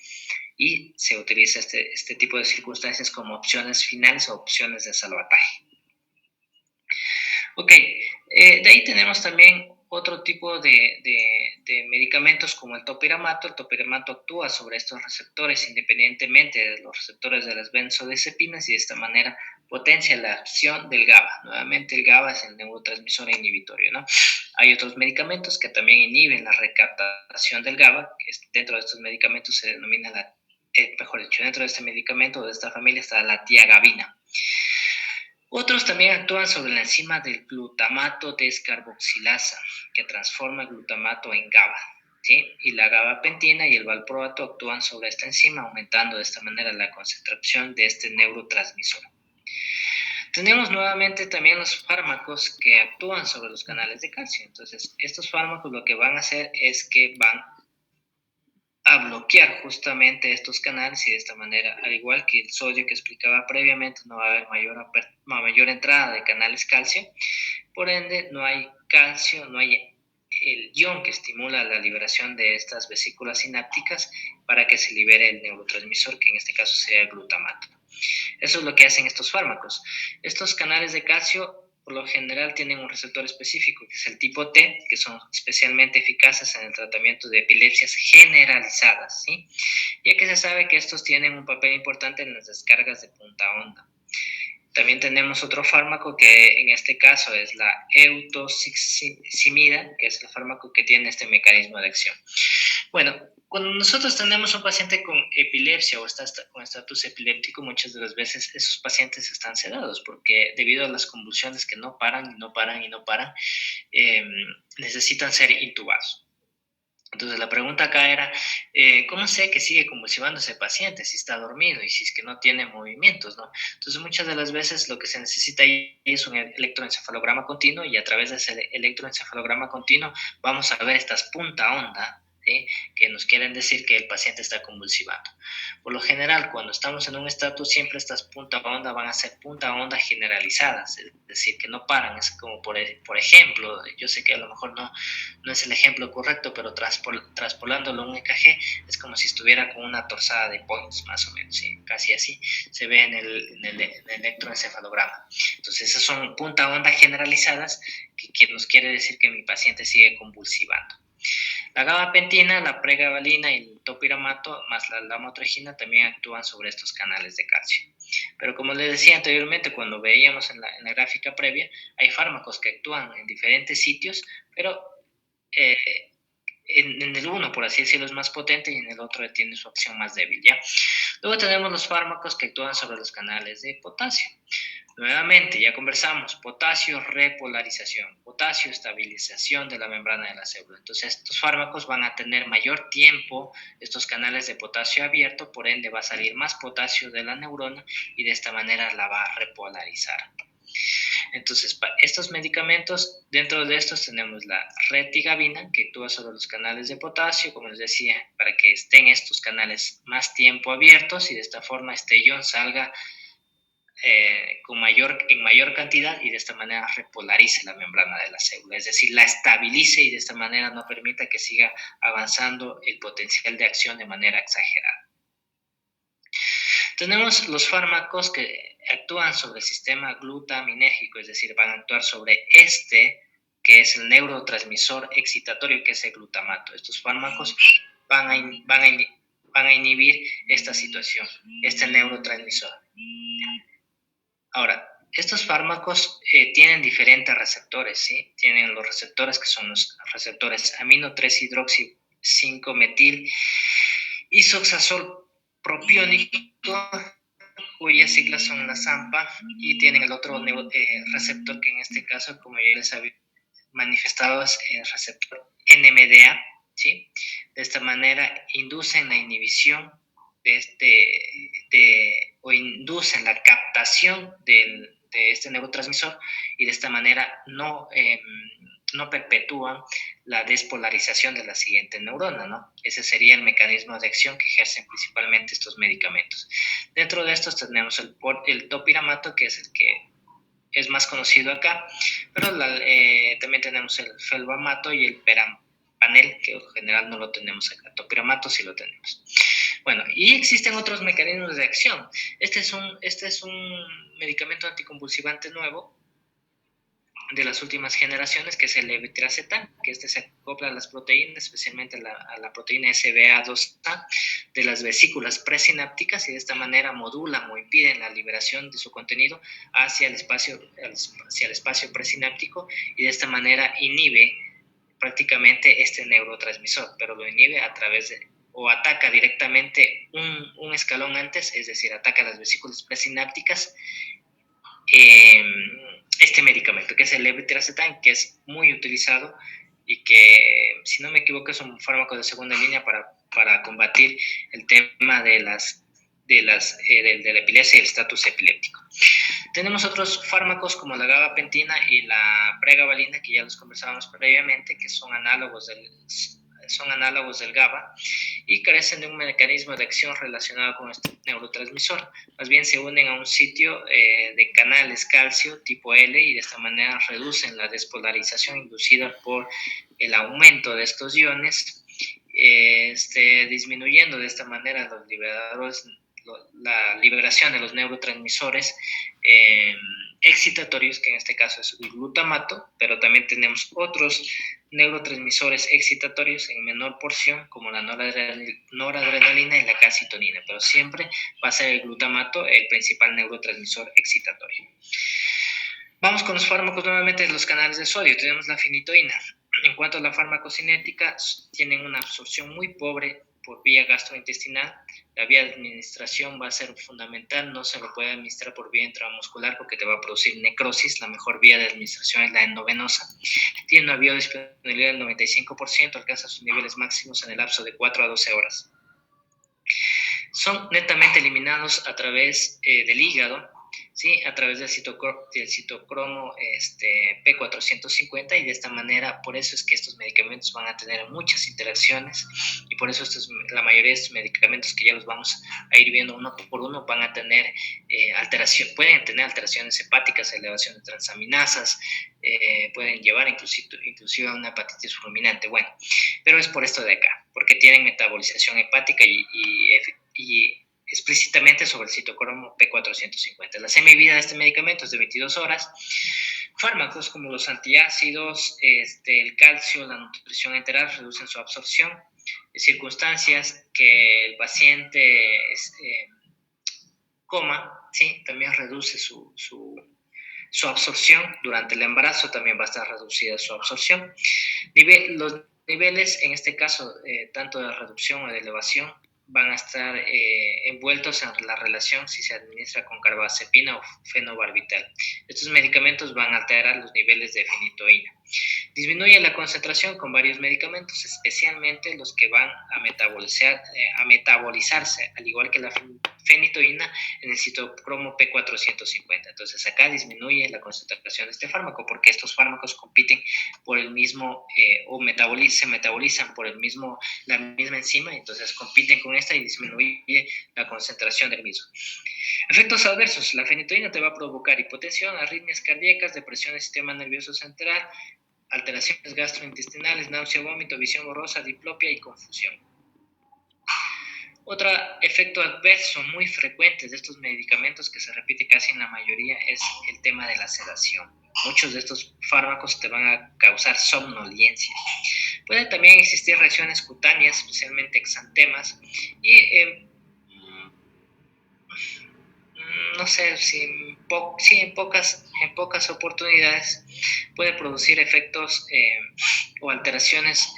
y se utiliza este tipo de circunstancias como opciones finales o opciones de salvataje. Ok, de ahí tenemos también otro tipo de medicamentos como el topiramato. El topiramato actúa sobre estos receptores independientemente de los receptores de las benzodiazepinas y de esta manera potencia la acción del GABA. Nuevamente el GABA es el neurotransmisor inhibitorio, ¿no? Hay otros medicamentos que también inhiben la recaptación del GABA, que dentro de estos medicamentos se denomina dentro de este medicamento o de esta familia está la tiagabina. Otros también actúan sobre la enzima del glutamato descarboxilasa, que transforma el glutamato en GABA, ¿sí? Y la gabapentina y el valproato actúan sobre esta enzima, aumentando de esta manera la concentración de este neurotransmisor. Tenemos nuevamente también los fármacos que actúan sobre los canales de calcio. Entonces, estos fármacos lo que van a hacer es que van a bloquear justamente estos canales y de esta manera, al igual que el sodio que explicaba previamente, no va a haber mayor entrada de canales calcio, por ende no hay calcio, no hay el ion que estimula la liberación de estas vesículas sinápticas para que se libere el neurotransmisor, que en este caso sería el glutamato. Eso es lo que hacen estos fármacos. Estos canales de calcio por lo general tienen un receptor específico, que es el tipo T, que son especialmente eficaces en el tratamiento de epilepsias generalizadas, ¿sí? Ya que se sabe que estos tienen un papel importante en las descargas de punta onda. También tenemos otro fármaco que en este caso es la eutosiximida, que es el fármaco que tiene este mecanismo de acción. Bueno, cuando nosotros tenemos un paciente con epilepsia o con estatus epiléptico, muchas de las veces esos pacientes están sedados porque debido a las convulsiones que no paran y no paran y no paran, necesitan ser intubados. Entonces la pregunta acá era, ¿cómo sé que sigue convulsionando ese paciente si está dormido y si es que no tiene movimientos, ¿no? Entonces muchas de las veces lo que se necesita ahí es un electroencefalograma continuo y a través de ese electroencefalograma continuo vamos a ver estas punta onda, ¿sí? Que nos quieren decir que el paciente está convulsivando. Por lo general, cuando estamos en un estatus, siempre estas punta onda van a ser punta onda generalizadas, es decir, que no paran. Es como, por ejemplo, yo sé que a lo mejor no es el ejemplo correcto, pero traspolándolo a un EKG es como si estuviera con una torzada de points, más o menos, ¿sí? Casi así se ve en el electroencefalograma. Entonces, esas son punta onda generalizadas que nos quiere decir que mi paciente sigue convulsivando. La gabapentina, la pregabalina y el topiramato más la lamotrigina también actúan sobre estos canales de calcio. Pero como les decía anteriormente, cuando veíamos en la gráfica previa, hay fármacos que actúan en diferentes sitios, pero en el uno, por así decirlo, es más potente y en el otro tiene su acción más débil, ¿ya? Luego tenemos los fármacos que actúan sobre los canales de potasio. Nuevamente, ya conversamos, potasio, repolarización, potasio, estabilización de la membrana de la célula. Entonces, estos fármacos van a tener mayor tiempo estos canales de potasio abierto, por ende va a salir más potasio de la neurona y de esta manera la va a repolarizar. Entonces, estos medicamentos, dentro de estos tenemos la retigabina, que actúa sobre los canales de potasio, como les decía, para que estén estos canales más tiempo abiertos y de esta forma este ion salga en mayor cantidad y de esta manera repolarice la membrana de la célula, es decir, la estabilice y de esta manera no permita que siga avanzando el potencial de acción de manera exagerada. Tenemos los fármacos que actúan sobre el sistema glutaminérgico, es decir, van a actuar sobre que es el neurotransmisor excitatorio, que es el glutamato. Estos fármacos van a inhibir esta situación, este neurotransmisor. Ahora, estos fármacos tienen diferentes receptores, ¿sí? Tienen los receptores que son los receptores amino 3-hidroxi 5-metil isoxazol propiónico, cuyas siglas son la SAMPA, y tienen el otro receptor que en este caso, como ya les había manifestado, es el receptor NMDA, ¿sí? De esta manera inducen la inhibición o inducen la captación de este neurotransmisor y de esta manera no perpetúan la despolarización de la siguiente neurona, ¿no? Ese sería el mecanismo de acción que ejercen principalmente estos medicamentos. Dentro de estos tenemos el topiramato, que es el que es más conocido acá, pero también tenemos el felbamato y el perampanel, que en general no lo tenemos acá. Topiramato sí lo tenemos. Bueno, y existen otros mecanismos de acción. Este es un medicamento anticonvulsivante nuevo de las últimas generaciones, que es el levetiracetam, que se acopla a las proteínas, especialmente a la proteína SBA2A de las vesículas presinápticas, y de esta manera modulan o impiden la liberación de su contenido hacia el espacio presináptico, y de esta manera inhibe prácticamente este neurotransmisor, pero lo inhibe a través de, o ataca directamente un escalón antes, es decir, ataca las vesículas presinápticas, este medicamento, que es el levetiracetam, que es muy utilizado y que, si no me equivoco, es un fármaco de segunda línea para combatir el tema de la epilepsia y el estatus epiléptico. Tenemos otros fármacos como la gabapentina y la pregabalina, que ya los conversábamos previamente, que son análogos del GABA y carecen de un mecanismo de acción relacionado con este neurotransmisor. Más bien se unen a un sitio de canales calcio tipo L, y de esta manera reducen la despolarización inducida por el aumento de estos iones, disminuyendo de esta manera la liberación de los neurotransmisores excitatorios, que en este caso es el glutamato, pero también tenemos otros neurotransmisores excitatorios en menor porción, como la noradrenalina y la calcitonina, pero siempre va a ser el glutamato el principal neurotransmisor excitatorio. Vamos con los fármacos nuevamente de los canales de sodio. Tenemos la fenitoína. En cuanto a la farmacocinética, tienen una absorción muy pobre por vía gastrointestinal. La vía de administración va a ser fundamental, no se lo puede administrar por vía intramuscular porque te va a producir necrosis. La mejor vía de administración es la endovenosa. Tiene una biodisponibilidad del 95%, alcanza sus niveles máximos en el lapso de 4 a 12 horas. Son netamente eliminados a través del hígado, ¿sí? A través del citocromo P450, y de esta manera, por eso es que estos medicamentos van a tener muchas interacciones, y por eso la mayoría de estos medicamentos, que ya los vamos a ir viendo uno por uno, van a tener pueden tener alteraciones hepáticas, elevación de transaminasas, pueden llevar inclusive a una hepatitis fulminante. Bueno, pero es por esto de acá, porque tienen metabolización hepática y explícitamente sobre el citocromo P450. La semivida de este medicamento es de 22 horas. Fármacos como los antiácidos, el calcio, la nutrición enteral reducen su absorción. Circunstancias que el paciente coma, ¿sí? También reduce su absorción. Durante el embarazo también va a estar reducida su absorción. Los niveles, en este caso, tanto de reducción o de elevación, van a estar envueltos en la relación si se administra con carbamazepina o fenobarbital. Estos medicamentos van a alterar los niveles de fenitoína. Disminuye la concentración con varios medicamentos, especialmente los que van a metabolizarse, al igual que la fenitoína, en el citocromo P450. Entonces acá disminuye la concentración de este fármaco, porque estos fármacos compiten por el mismo, se metabolizan por la misma enzima, entonces compiten con esta y disminuye la concentración del mismo. Efectos adversos. La fenitoína te va a provocar hipotensión, arritmias cardíacas, depresión del sistema nervioso central, alteraciones gastrointestinales, náusea, vómito, visión borrosa, diplopia y confusión. Otro efecto adverso muy frecuente de estos medicamentos, que se repite casi en la mayoría, es el tema de la sedación. Muchos de estos fármacos te van a causar somnolencia. Pueden también existir reacciones cutáneas, especialmente exantemas, y no sé si en pocas oportunidades puede producir efectos o alteraciones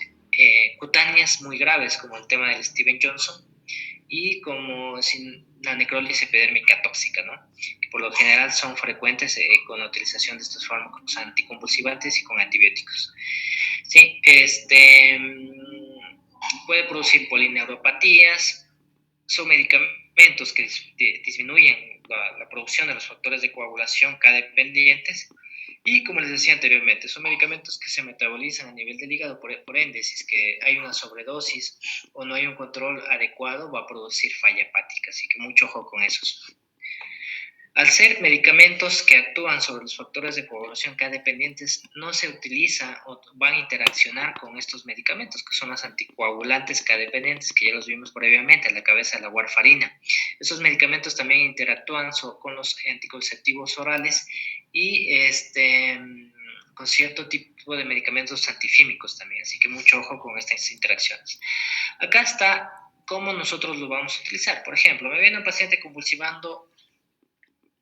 cutáneas muy graves, como el tema del Steven Johnson, y como la necrólisis epidérmica tóxica, ¿no? Que por lo general son frecuentes con la utilización de estos fármacos anticonvulsivantes y con antibióticos. Sí, puede producir polineuropatías. Son medicamentos que disminuyen la producción de los factores de coagulación K-dependientes, y, como les decía anteriormente, son medicamentos que se metabolizan a nivel del hígado. Por ende, si es que hay una sobredosis o no hay un control adecuado, va a producir falla hepática, así que mucho ojo con esos. Al ser medicamentos que actúan sobre los factores de coagulación K-dependientes, no se utiliza o van a interaccionar con estos medicamentos, que son los anticoagulantes K-dependientes, que ya los vimos previamente, la cabeza de la warfarina. Estos medicamentos también interactúan con los anticonceptivos orales y con cierto tipo de medicamentos antifímicos también, así que mucho ojo con estas interacciones. Acá está cómo nosotros lo vamos a utilizar. Por ejemplo, me viene un paciente convulsivando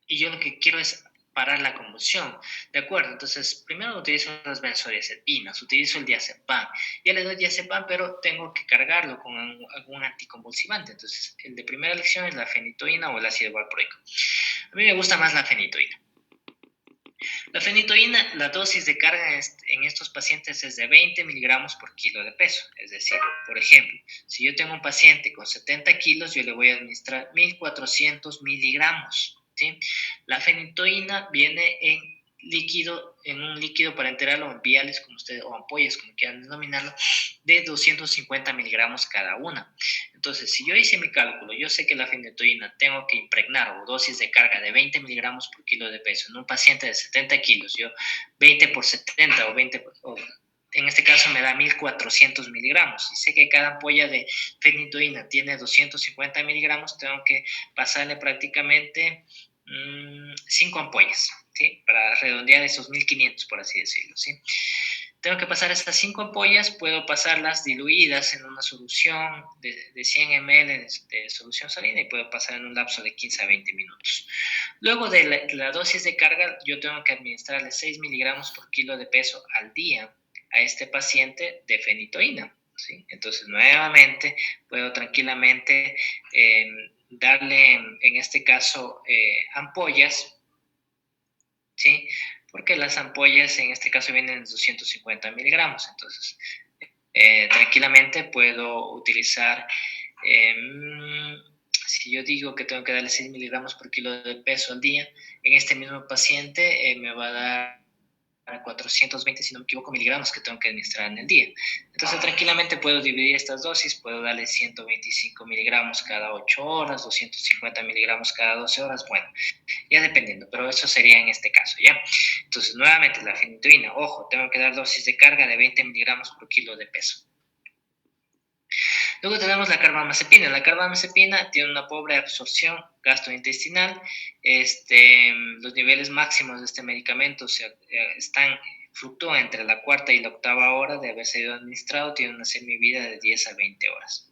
y yo lo que quiero es parar la convulsión, ¿de acuerdo? Entonces, primero utilizo las benzodiazepinas, utilizo el diazepam. Ya le doy diazepam, pero tengo que cargarlo con algún anticonvulsivante. Entonces, el de primera elección es la fenitoína o el ácido valproico. A mí me gusta más la fenitoína. La fenitoína, la dosis de carga en estos pacientes es de 20 miligramos por kilo de peso. Es decir, por ejemplo, si yo tengo un paciente con 70 kilos, yo le voy a administrar 1400 miligramos. ¿Sí? La fenitoína viene en un líquido parenteral o en viales, como ustedes, o ampollas, como quieran denominarlo, de 250 miligramos cada una. Entonces, si yo hice mi cálculo, yo sé que la fenitoína tengo que impregnar o dosis de carga de 20 miligramos por kilo de peso en un paciente de 70 kilos, yo 20 por 70 o 20 en este caso me da 1400 miligramos. Y sé que cada ampolla de fenitoína tiene 250 miligramos, tengo que pasarle prácticamente 5 ampollas, ¿sí? Para redondear esos 1500, por así decirlo, ¿sí? Tengo que pasar estas 5 ampollas, puedo pasarlas diluidas en una solución de 100 ml de solución salina y puedo pasar en un lapso de 15 a 20 minutos. Luego de la dosis de carga, yo tengo que administrarle 6 miligramos por kilo de peso al día a este paciente de fenitoína, ¿sí? Entonces, nuevamente, puedo tranquilamente darle, en este caso, ampollas, ¿sí? Porque las ampollas en este caso vienen de 250 miligramos, entonces tranquilamente puedo utilizar, si yo digo que tengo que darle 6 miligramos por kilo de peso al día, en este mismo paciente me va a dar 420, si no me equivoco, miligramos que tengo que administrar en el día. Entonces, tranquilamente puedo dividir estas dosis, puedo darle 125 miligramos cada 8 horas, 250 miligramos cada 12 horas, bueno, ya dependiendo, pero eso sería en este caso, ¿ya? Entonces, nuevamente, la fenitoína, ojo, tengo que dar dosis de carga de 20 miligramos por kilo de peso. Luego tenemos la carbamazepina. La carbamazepina tiene una pobre absorción gastrointestinal. Los niveles máximos de este medicamento fluctúan entre la cuarta y la octava hora de haber sido administrado. Tiene una semivida de 10 a 20 horas.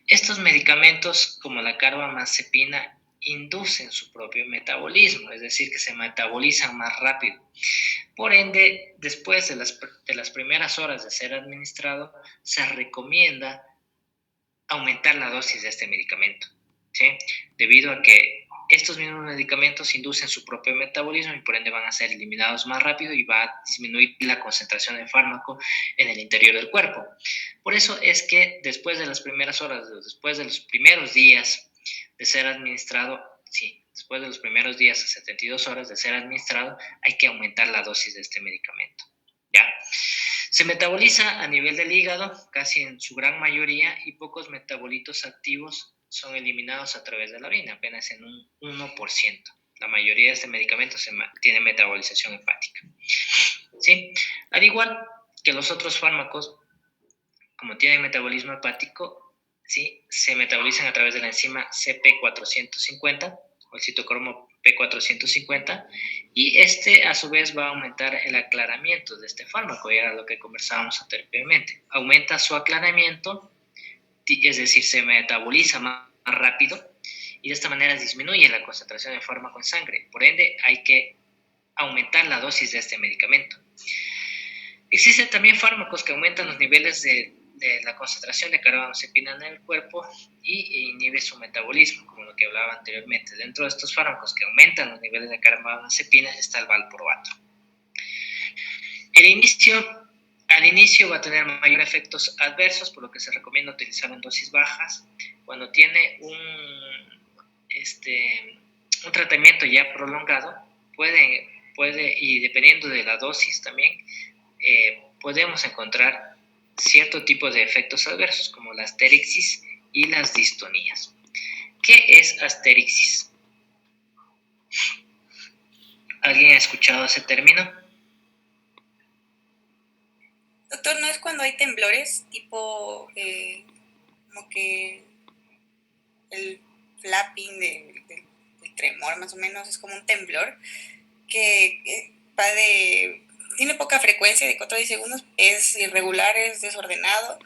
Estos medicamentos, como la carbamazepina, inducen su propio metabolismo, es decir, que se metabolizan más rápido. Por ende, después de las primeras horas de ser administrado, se recomienda aumentar la dosis de este medicamento, ¿sí? Debido a que estos mismos medicamentos inducen su propio metabolismo y por ende van a ser eliminados más rápido y va a disminuir la concentración de fármaco en el interior del cuerpo. Por eso es que después de las primeras horas, después de los primeros días de ser administrado, sí, después de los primeros días a 72 horas de ser administrado, hay que aumentar la dosis de este medicamento, ¿ya? Se metaboliza a nivel del hígado, casi en su gran mayoría, y pocos metabolitos activos son eliminados a través de la orina, apenas en un 1%. La mayoría de este medicamento tiene metabolización hepática, ¿sí? Al igual que los otros fármacos, como tienen metabolismo hepático, ¿sí? Se metabolizan a través de la enzima CP450 o el citocromo P450, y a su vez va a aumentar el aclaramiento de este fármaco, y era lo que conversábamos anteriormente. Aumenta su aclaramiento, es decir, se metaboliza más rápido, y de esta manera disminuye la concentración de fármaco en sangre. Por ende, hay que aumentar la dosis de este medicamento. Existen también fármacos que aumentan los niveles de la concentración de carbamazepina en el cuerpo y inhibe su metabolismo, como lo que hablaba anteriormente. Dentro de estos fármacos que aumentan los niveles de carbamazepina está el valproato. Al inicio va a tener mayor efectos adversos, por lo que se recomienda utilizarlo en dosis bajas. Cuando tiene un tratamiento ya prolongado, puede, y dependiendo de la dosis también, podemos encontrar cierto tipo de efectos adversos, como la asterixis y las distonías. ¿Qué es asterixis? ¿Alguien ha escuchado ese término? Doctor, ¿no es cuando hay temblores, tipo como que el flapping del tremor, más o menos, es como un temblor que tiene poca frecuencia, de 4 a 10 segundos, es irregular, es desordenado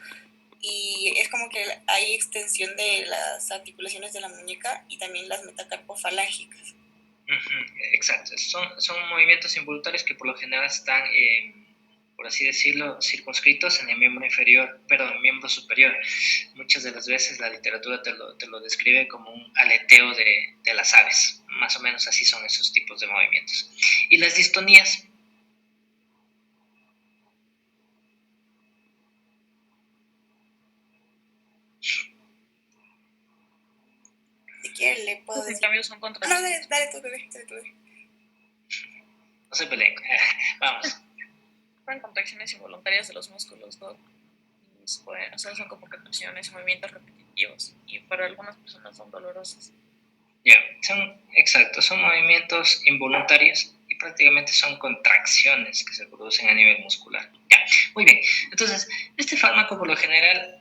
y es como que hay extensión de las articulaciones de la muñeca y también las metacarpofalángicas? Exacto, son movimientos involuntarios que por lo general están, por así decirlo, circunscritos en el miembro inferior, perdón, el miembro superior. Muchas de las veces la literatura te lo describe como un aleteo de las aves, más o menos así son esos tipos de movimientos. Y las distonías, Si quiere le puedo En decir. cambio son No, contracciones. dale tu bebé, dale tu bebé. no se peleen, vamos. Son contracciones involuntarias de los músculos, ¿no? O sea, son como contracciones y movimientos repetitivos. Y para algunas personas son dolorosos. Ya, son movimientos involuntarios y prácticamente son contracciones que se producen a nivel muscular. Ya, muy bien. Entonces, este fármaco por lo general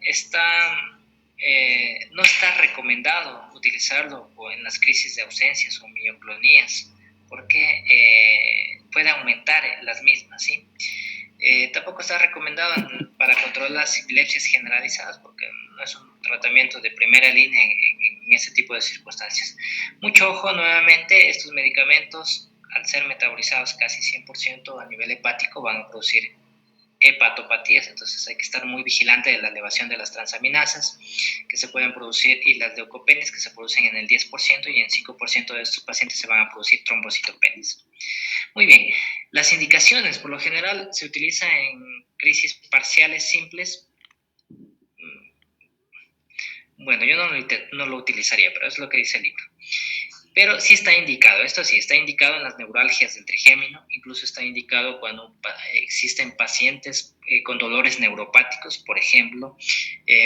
no está recomendado utilizarlo en las crisis de ausencias o mioclonías, porque puede aumentar las mismas, ¿sí? Tampoco está recomendado para controlar las epilepsias generalizadas, porque no es un tratamiento de primera línea en ese tipo de circunstancias. Mucho ojo, nuevamente, estos medicamentos, al ser metabolizados casi 100% a nivel hepático, van a producir hepatopatías, entonces hay que estar muy vigilante de la elevación de las transaminasas que se pueden producir y las leucopenias que se producen en el 10% y en 5% de estos pacientes se van a producir trombocitopenias. Muy bien, las indicaciones por lo general se utilizan en crisis parciales simples. Bueno, yo no lo utilizaría, pero es lo que dice el libro. Pero sí está indicado, esto sí, está indicado en las neuralgias del trigémino, incluso está indicado cuando existen pacientes con dolores neuropáticos, por ejemplo,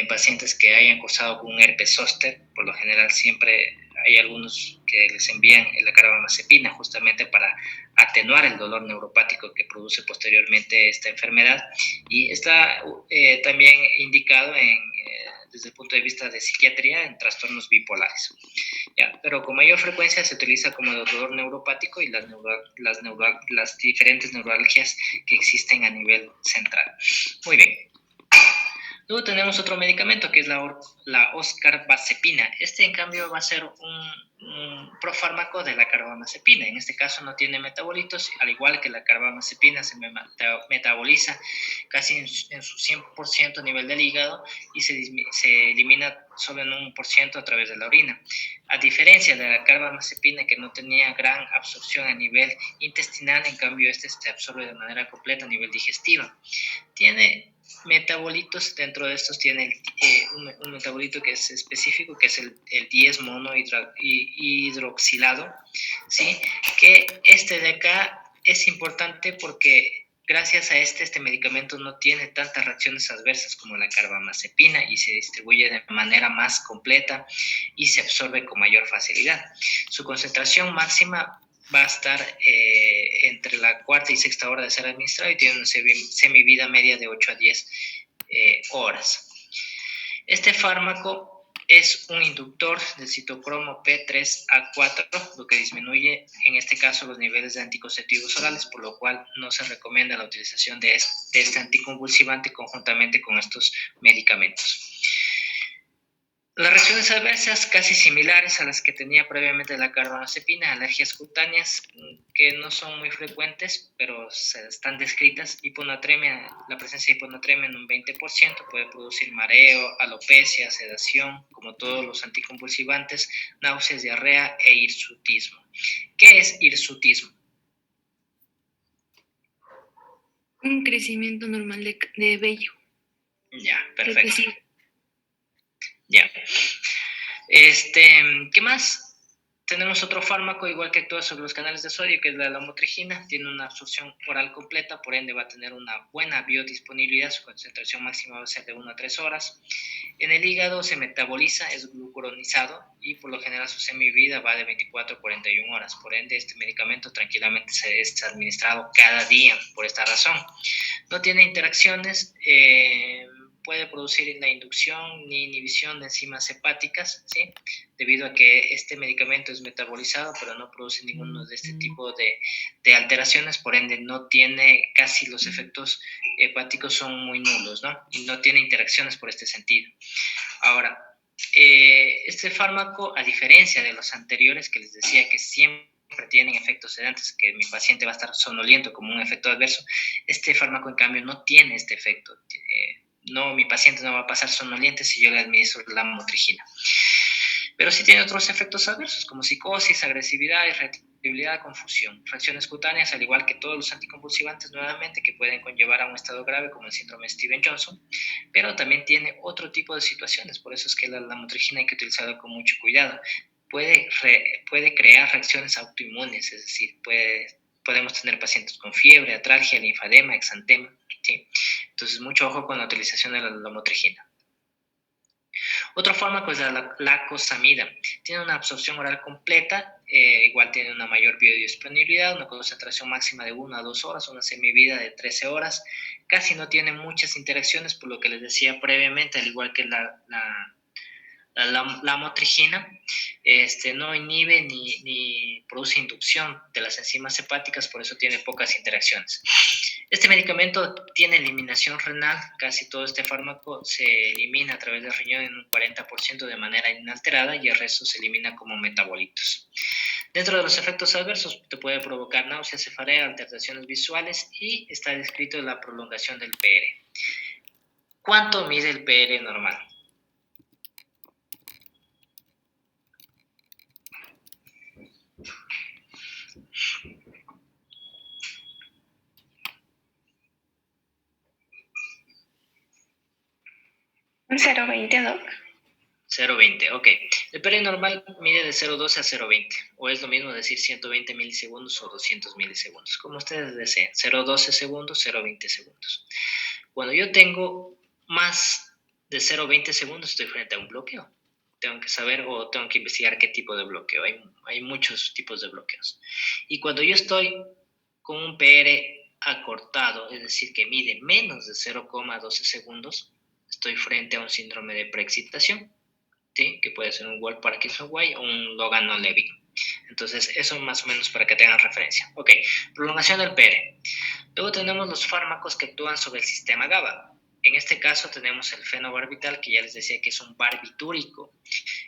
pacientes que hayan cursado con un herpes zóster, por lo general siempre hay algunos que les envían la carbamazepina justamente para atenuar el dolor neuropático que produce posteriormente esta enfermedad, y está también indicado desde el punto de vista de psiquiatría en trastornos bipolares. Ya, pero con mayor frecuencia se utiliza como dolor neuropático y las diferentes neuralgias que existen a nivel central. Muy bien. Luego tenemos otro medicamento que es la oscarbazepina. Este, en cambio, va a ser un profármaco de la carbamazepina. En este caso no tiene metabolitos, al igual que la carbamazepina se metaboliza casi en su 100% a nivel del hígado y se elimina solo en un por ciento a través de la orina. A diferencia de la carbamazepina, que no tenía gran absorción a nivel intestinal, en cambio este se absorbe de manera completa a nivel digestivo. Tiene metabolitos, dentro de estos tiene un metabolito que es específico, que es el 10 monohidroxilado, ¿sí? Que este de acá es importante porque gracias a este medicamento no tiene tantas reacciones adversas como la carbamazepina y se distribuye de manera más completa y se absorbe con mayor facilidad. Su concentración máxima va a estar entre la cuarta y sexta hora de ser administrado y tiene una semivida media de 8 a 10 horas. Este fármaco es un inductor del citocromo P3A4, lo que disminuye en este caso los niveles de anticonceptivos orales, por lo cual no se recomienda la utilización de este anticonvulsivante conjuntamente con estos medicamentos. Las reacciones adversas casi similares a las que tenía previamente la carbamazepina, alergias cutáneas que no son muy frecuentes, pero están descritas. Hiponatremia, la presencia de hiponatremia en un 20% puede producir mareo, alopecia, sedación, como todos los anticonvulsivantes, náuseas, diarrea e hirsutismo. ¿Qué es hirsutismo? Un crecimiento normal de vello. Ya, perfecto. Ya. ¿Qué más? Tenemos otro fármaco, igual que actúa sobre los canales de sodio, que es la lamotrigina. Tiene una absorción oral completa, por ende va a tener una buena biodisponibilidad. Su concentración máxima va a ser de 1 a 3 horas. En el hígado se metaboliza, es glucuronizado y por lo general su semivida va de 24 a 41 horas. Por ende, este medicamento tranquilamente es administrado cada día por esta razón. No tiene interacciones, puede producir la inducción ni inhibición de enzimas hepáticas, ¿sí? Debido a que este medicamento es metabolizado, pero no produce ninguno de este tipo de alteraciones, por ende no tiene, casi los efectos hepáticos son muy nulos, ¿no? Y no tiene interacciones por este sentido. Ahora, este fármaco, a diferencia de los anteriores que les decía que siempre tienen efectos sedantes, que mi paciente va a estar somnoliento como un efecto adverso, este fármaco en cambio no tiene este efecto. Mi paciente no va a pasar somnoliente si yo le administro la lamotrigina. Pero sí tiene otros efectos adversos, como psicosis, agresividad, irritabilidad, confusión. Reacciones cutáneas, al igual que todos los anticonvulsivantes, nuevamente, que pueden conllevar a un estado grave como el síndrome de Stevens-Johnson, pero también tiene otro tipo de situaciones, por eso es que la lamotrigina hay que utilizarla con mucho cuidado. Puede crear reacciones autoinmunes, es decir, podemos tener pacientes con fiebre, atralgia, linfadema, exantema, ¿sí? Entonces, mucho ojo con la utilización de la lamotrigina. Otro fármaco es la lacosamida. Tiene una absorción oral completa, igual tiene una mayor biodisponibilidad, una concentración máxima de 1 a 2 horas, una semivida de 13 horas. Casi no tiene muchas interacciones, por lo que les decía previamente, al igual que la lamotrigina, no inhibe ni produce inducción de las enzimas hepáticas, por eso tiene pocas interacciones. Este medicamento tiene eliminación renal, casi todo este fármaco se elimina a través del riñón en un 40% de manera inalterada y el resto se elimina como metabolitos. Dentro de los efectos adversos te puede provocar náuseas, cefalea, alteraciones visuales y está descrito la prolongación del PR. ¿Cuánto mide el PR normal? Un 0,20, Doc. 0,20, ok. El PR normal mide de 0,12 a 0,20, o es lo mismo decir 120 milisegundos o 200 milisegundos, como ustedes deseen, 0,12 segundos, 0,20 segundos. Cuando yo tengo más de 0,20 segundos, estoy frente a un bloqueo. Tengo que saber o tengo que investigar qué tipo de bloqueo. Hay muchos tipos de bloqueos. Y cuando yo estoy con un PR acortado, es decir, que mide menos de 0,12 segundos, estoy frente a un síndrome de preexcitación, ¿sí? Que puede ser un Wolff Parkinson-White o un Logano-Levy. Entonces, eso más o menos para que tengan referencia. Ok, prolongación del PR. Luego tenemos los fármacos que actúan sobre el sistema GABA. En este caso tenemos el fenobarbital, que ya les decía que es un barbitúrico.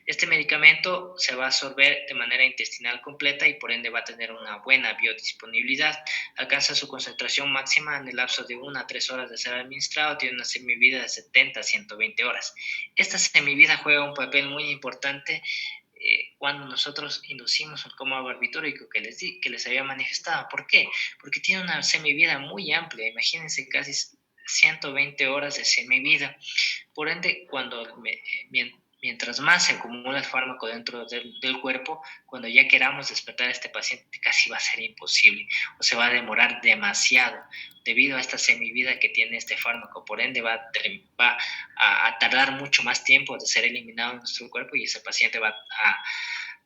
Este medicamento se va a absorber de manera intestinal completa y por ende va a tener una buena biodisponibilidad. Alcanza su concentración máxima en el lapso de 1 a 3 horas de ser administrado. Tiene una semivida de 70 a 120 horas. Esta semivida juega un papel muy importante cuando nosotros inducimos el coma barbitúrico que les había manifestado. ¿Por qué? Porque tiene una semivida muy amplia. Imagínense, casi 120 horas de semivida. Por ende, mientras más se acumula el fármaco dentro del cuerpo, cuando ya queramos despertar a este paciente casi va a ser imposible o se va a demorar demasiado debido a esta semivida que tiene este fármaco. Por ende va a tardar mucho más tiempo de ser eliminado de nuestro cuerpo y ese paciente va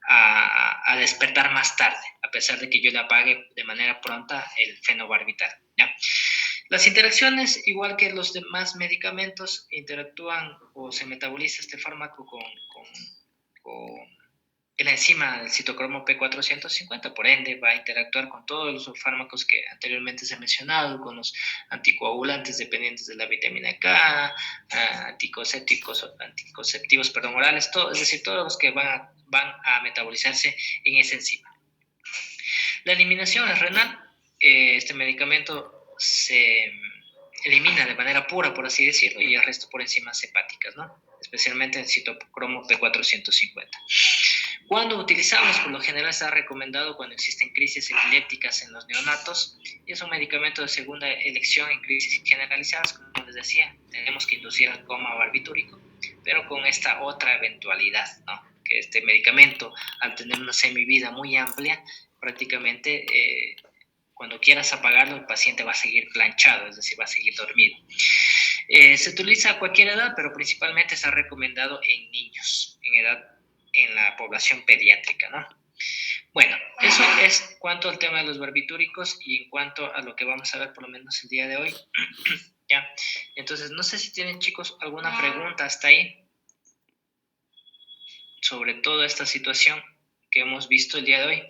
a despertar más tarde, a pesar de que yo le apague de manera pronta el fenobarbital, ¿ya? Las interacciones, igual que los demás medicamentos, interactúan o se metaboliza este fármaco con la enzima del citocromo P450, por ende va a interactuar con todos los fármacos que anteriormente se ha mencionado, con los anticoagulantes dependientes de la vitamina K, anticonceptivos orales, es decir, todos los que van a metabolizarse en esa enzima. La eliminación es renal. Este medicamento se elimina de manera pura, por así decirlo, y el resto por enzimas hepáticas, ¿no? Especialmente el citocromo P450. Cuando utilizamos, por lo general está recomendado cuando existen crisis epilépticas en los neonatos, y es un medicamento de segunda elección en crisis generalizadas, como les decía, tenemos que inducir el coma barbitúrico, pero con esta otra eventualidad, ¿no? que este medicamento, al tener una semivida muy amplia, prácticamente cuando quieras apagarlo, el paciente va a seguir planchado, es decir, va a seguir dormido. Se utiliza a cualquier edad, pero principalmente está recomendado en niños, en la población pediátrica, ¿no? Bueno, eso es cuanto al tema de los barbitúricos y en cuanto a lo que vamos a ver por lo menos el día de hoy. ¿Ya? Entonces, no sé si tienen, chicos, alguna pregunta hasta ahí sobre toda esta situación que hemos visto el día de hoy.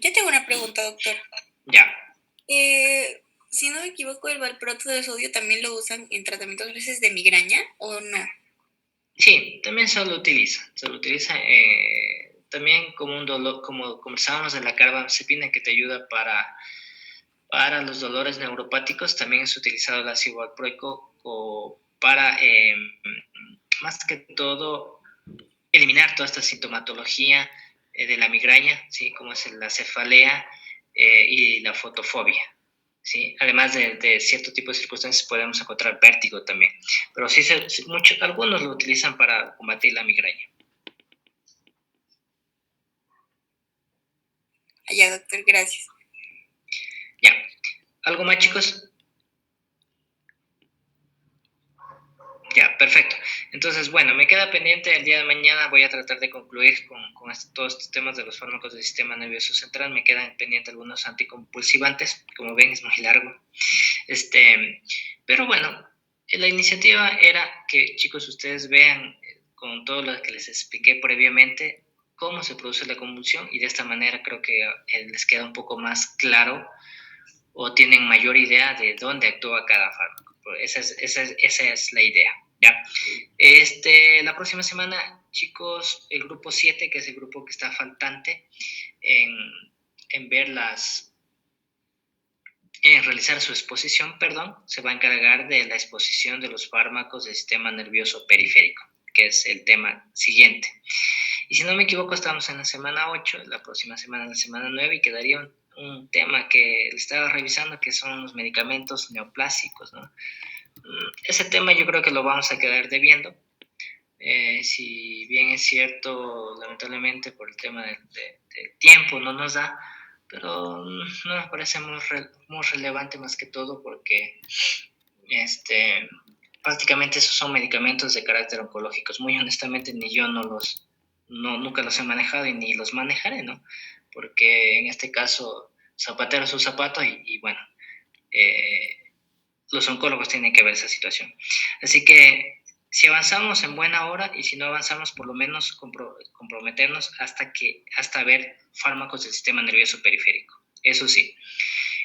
Yo tengo una pregunta, doctor. Ya. Si no me equivoco, el valproato de sodio también lo usan en tratamientos a veces de migraña, ¿o no? Sí, también se lo utiliza. Se lo utiliza también como un dolor, como conversábamos de la carbamazepina, que te ayuda para los dolores neuropáticos. También es utilizado el ácido valproico para, más que todo, eliminar toda esta sintomatología de la migraña, ¿sí? Como es la cefalea y la fotofobia. ¿Sí? Además de cierto tipo de circunstancias podemos encontrar vértigo también, pero sí algunos lo utilizan para combatir la migraña. Ya, doctor, gracias. Ya, ¿algo más, chicos? Ya, perfecto. Entonces, bueno, me queda pendiente el día de mañana, voy a tratar de concluir con todos estos temas de los fármacos del sistema nervioso central. Me quedan pendientes algunos anticonvulsivantes, como ven es muy largo. Pero bueno, la iniciativa era que, chicos, ustedes vean con todo lo que les expliqué previamente cómo se produce la convulsión, y de esta manera creo que les queda un poco más claro o tienen mayor idea de dónde actúa cada fármaco. Esa es la idea, ¿ya? La próxima semana, chicos, el grupo 7, que es el grupo que está faltante en realizar su exposición, se va a encargar de la exposición de los fármacos del sistema nervioso periférico, que es el tema siguiente. Y si no me equivoco, estamos en la semana 8, la próxima semana en la semana 9, y quedaría un tema que estaba revisando, que son los medicamentos neoplásicos, ¿no? Ese tema yo creo que lo vamos a quedar debiendo. Si bien es cierto, lamentablemente por el tema del tiempo no nos da, pero no me parece muy relevante, más que todo porque prácticamente esos son medicamentos de carácter oncológico. Muy honestamente, ni yo nunca los he manejado y ni los manejaré, ¿no? Porque en este caso, zapatero es su zapato y bueno, los oncólogos tienen que ver esa situación. Así que si avanzamos en buena hora, y si no avanzamos, por lo menos comprometernos hasta ver fármacos del sistema nervioso periférico. Eso sí.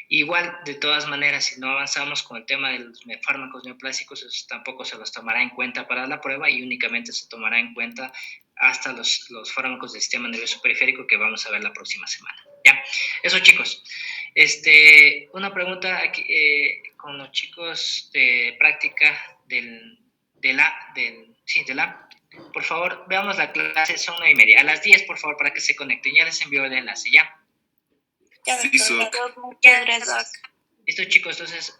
Igual, de todas maneras, si no avanzamos con el tema de los fármacos neoplásicos, eso tampoco se los tomará en cuenta para la prueba, y únicamente se tomará en cuenta hasta los fármacos del sistema nervioso periférico que vamos a ver la próxima semana. Ya, eso, chicos. Una pregunta aquí, con los chicos de práctica del lab. Por favor, veamos la clase, son 9:30. A las 10, por favor, para que se conecten. Ya les envío el enlace, ¿ya? Ya, doctor. Muchas gracias. Listo, chicos, entonces...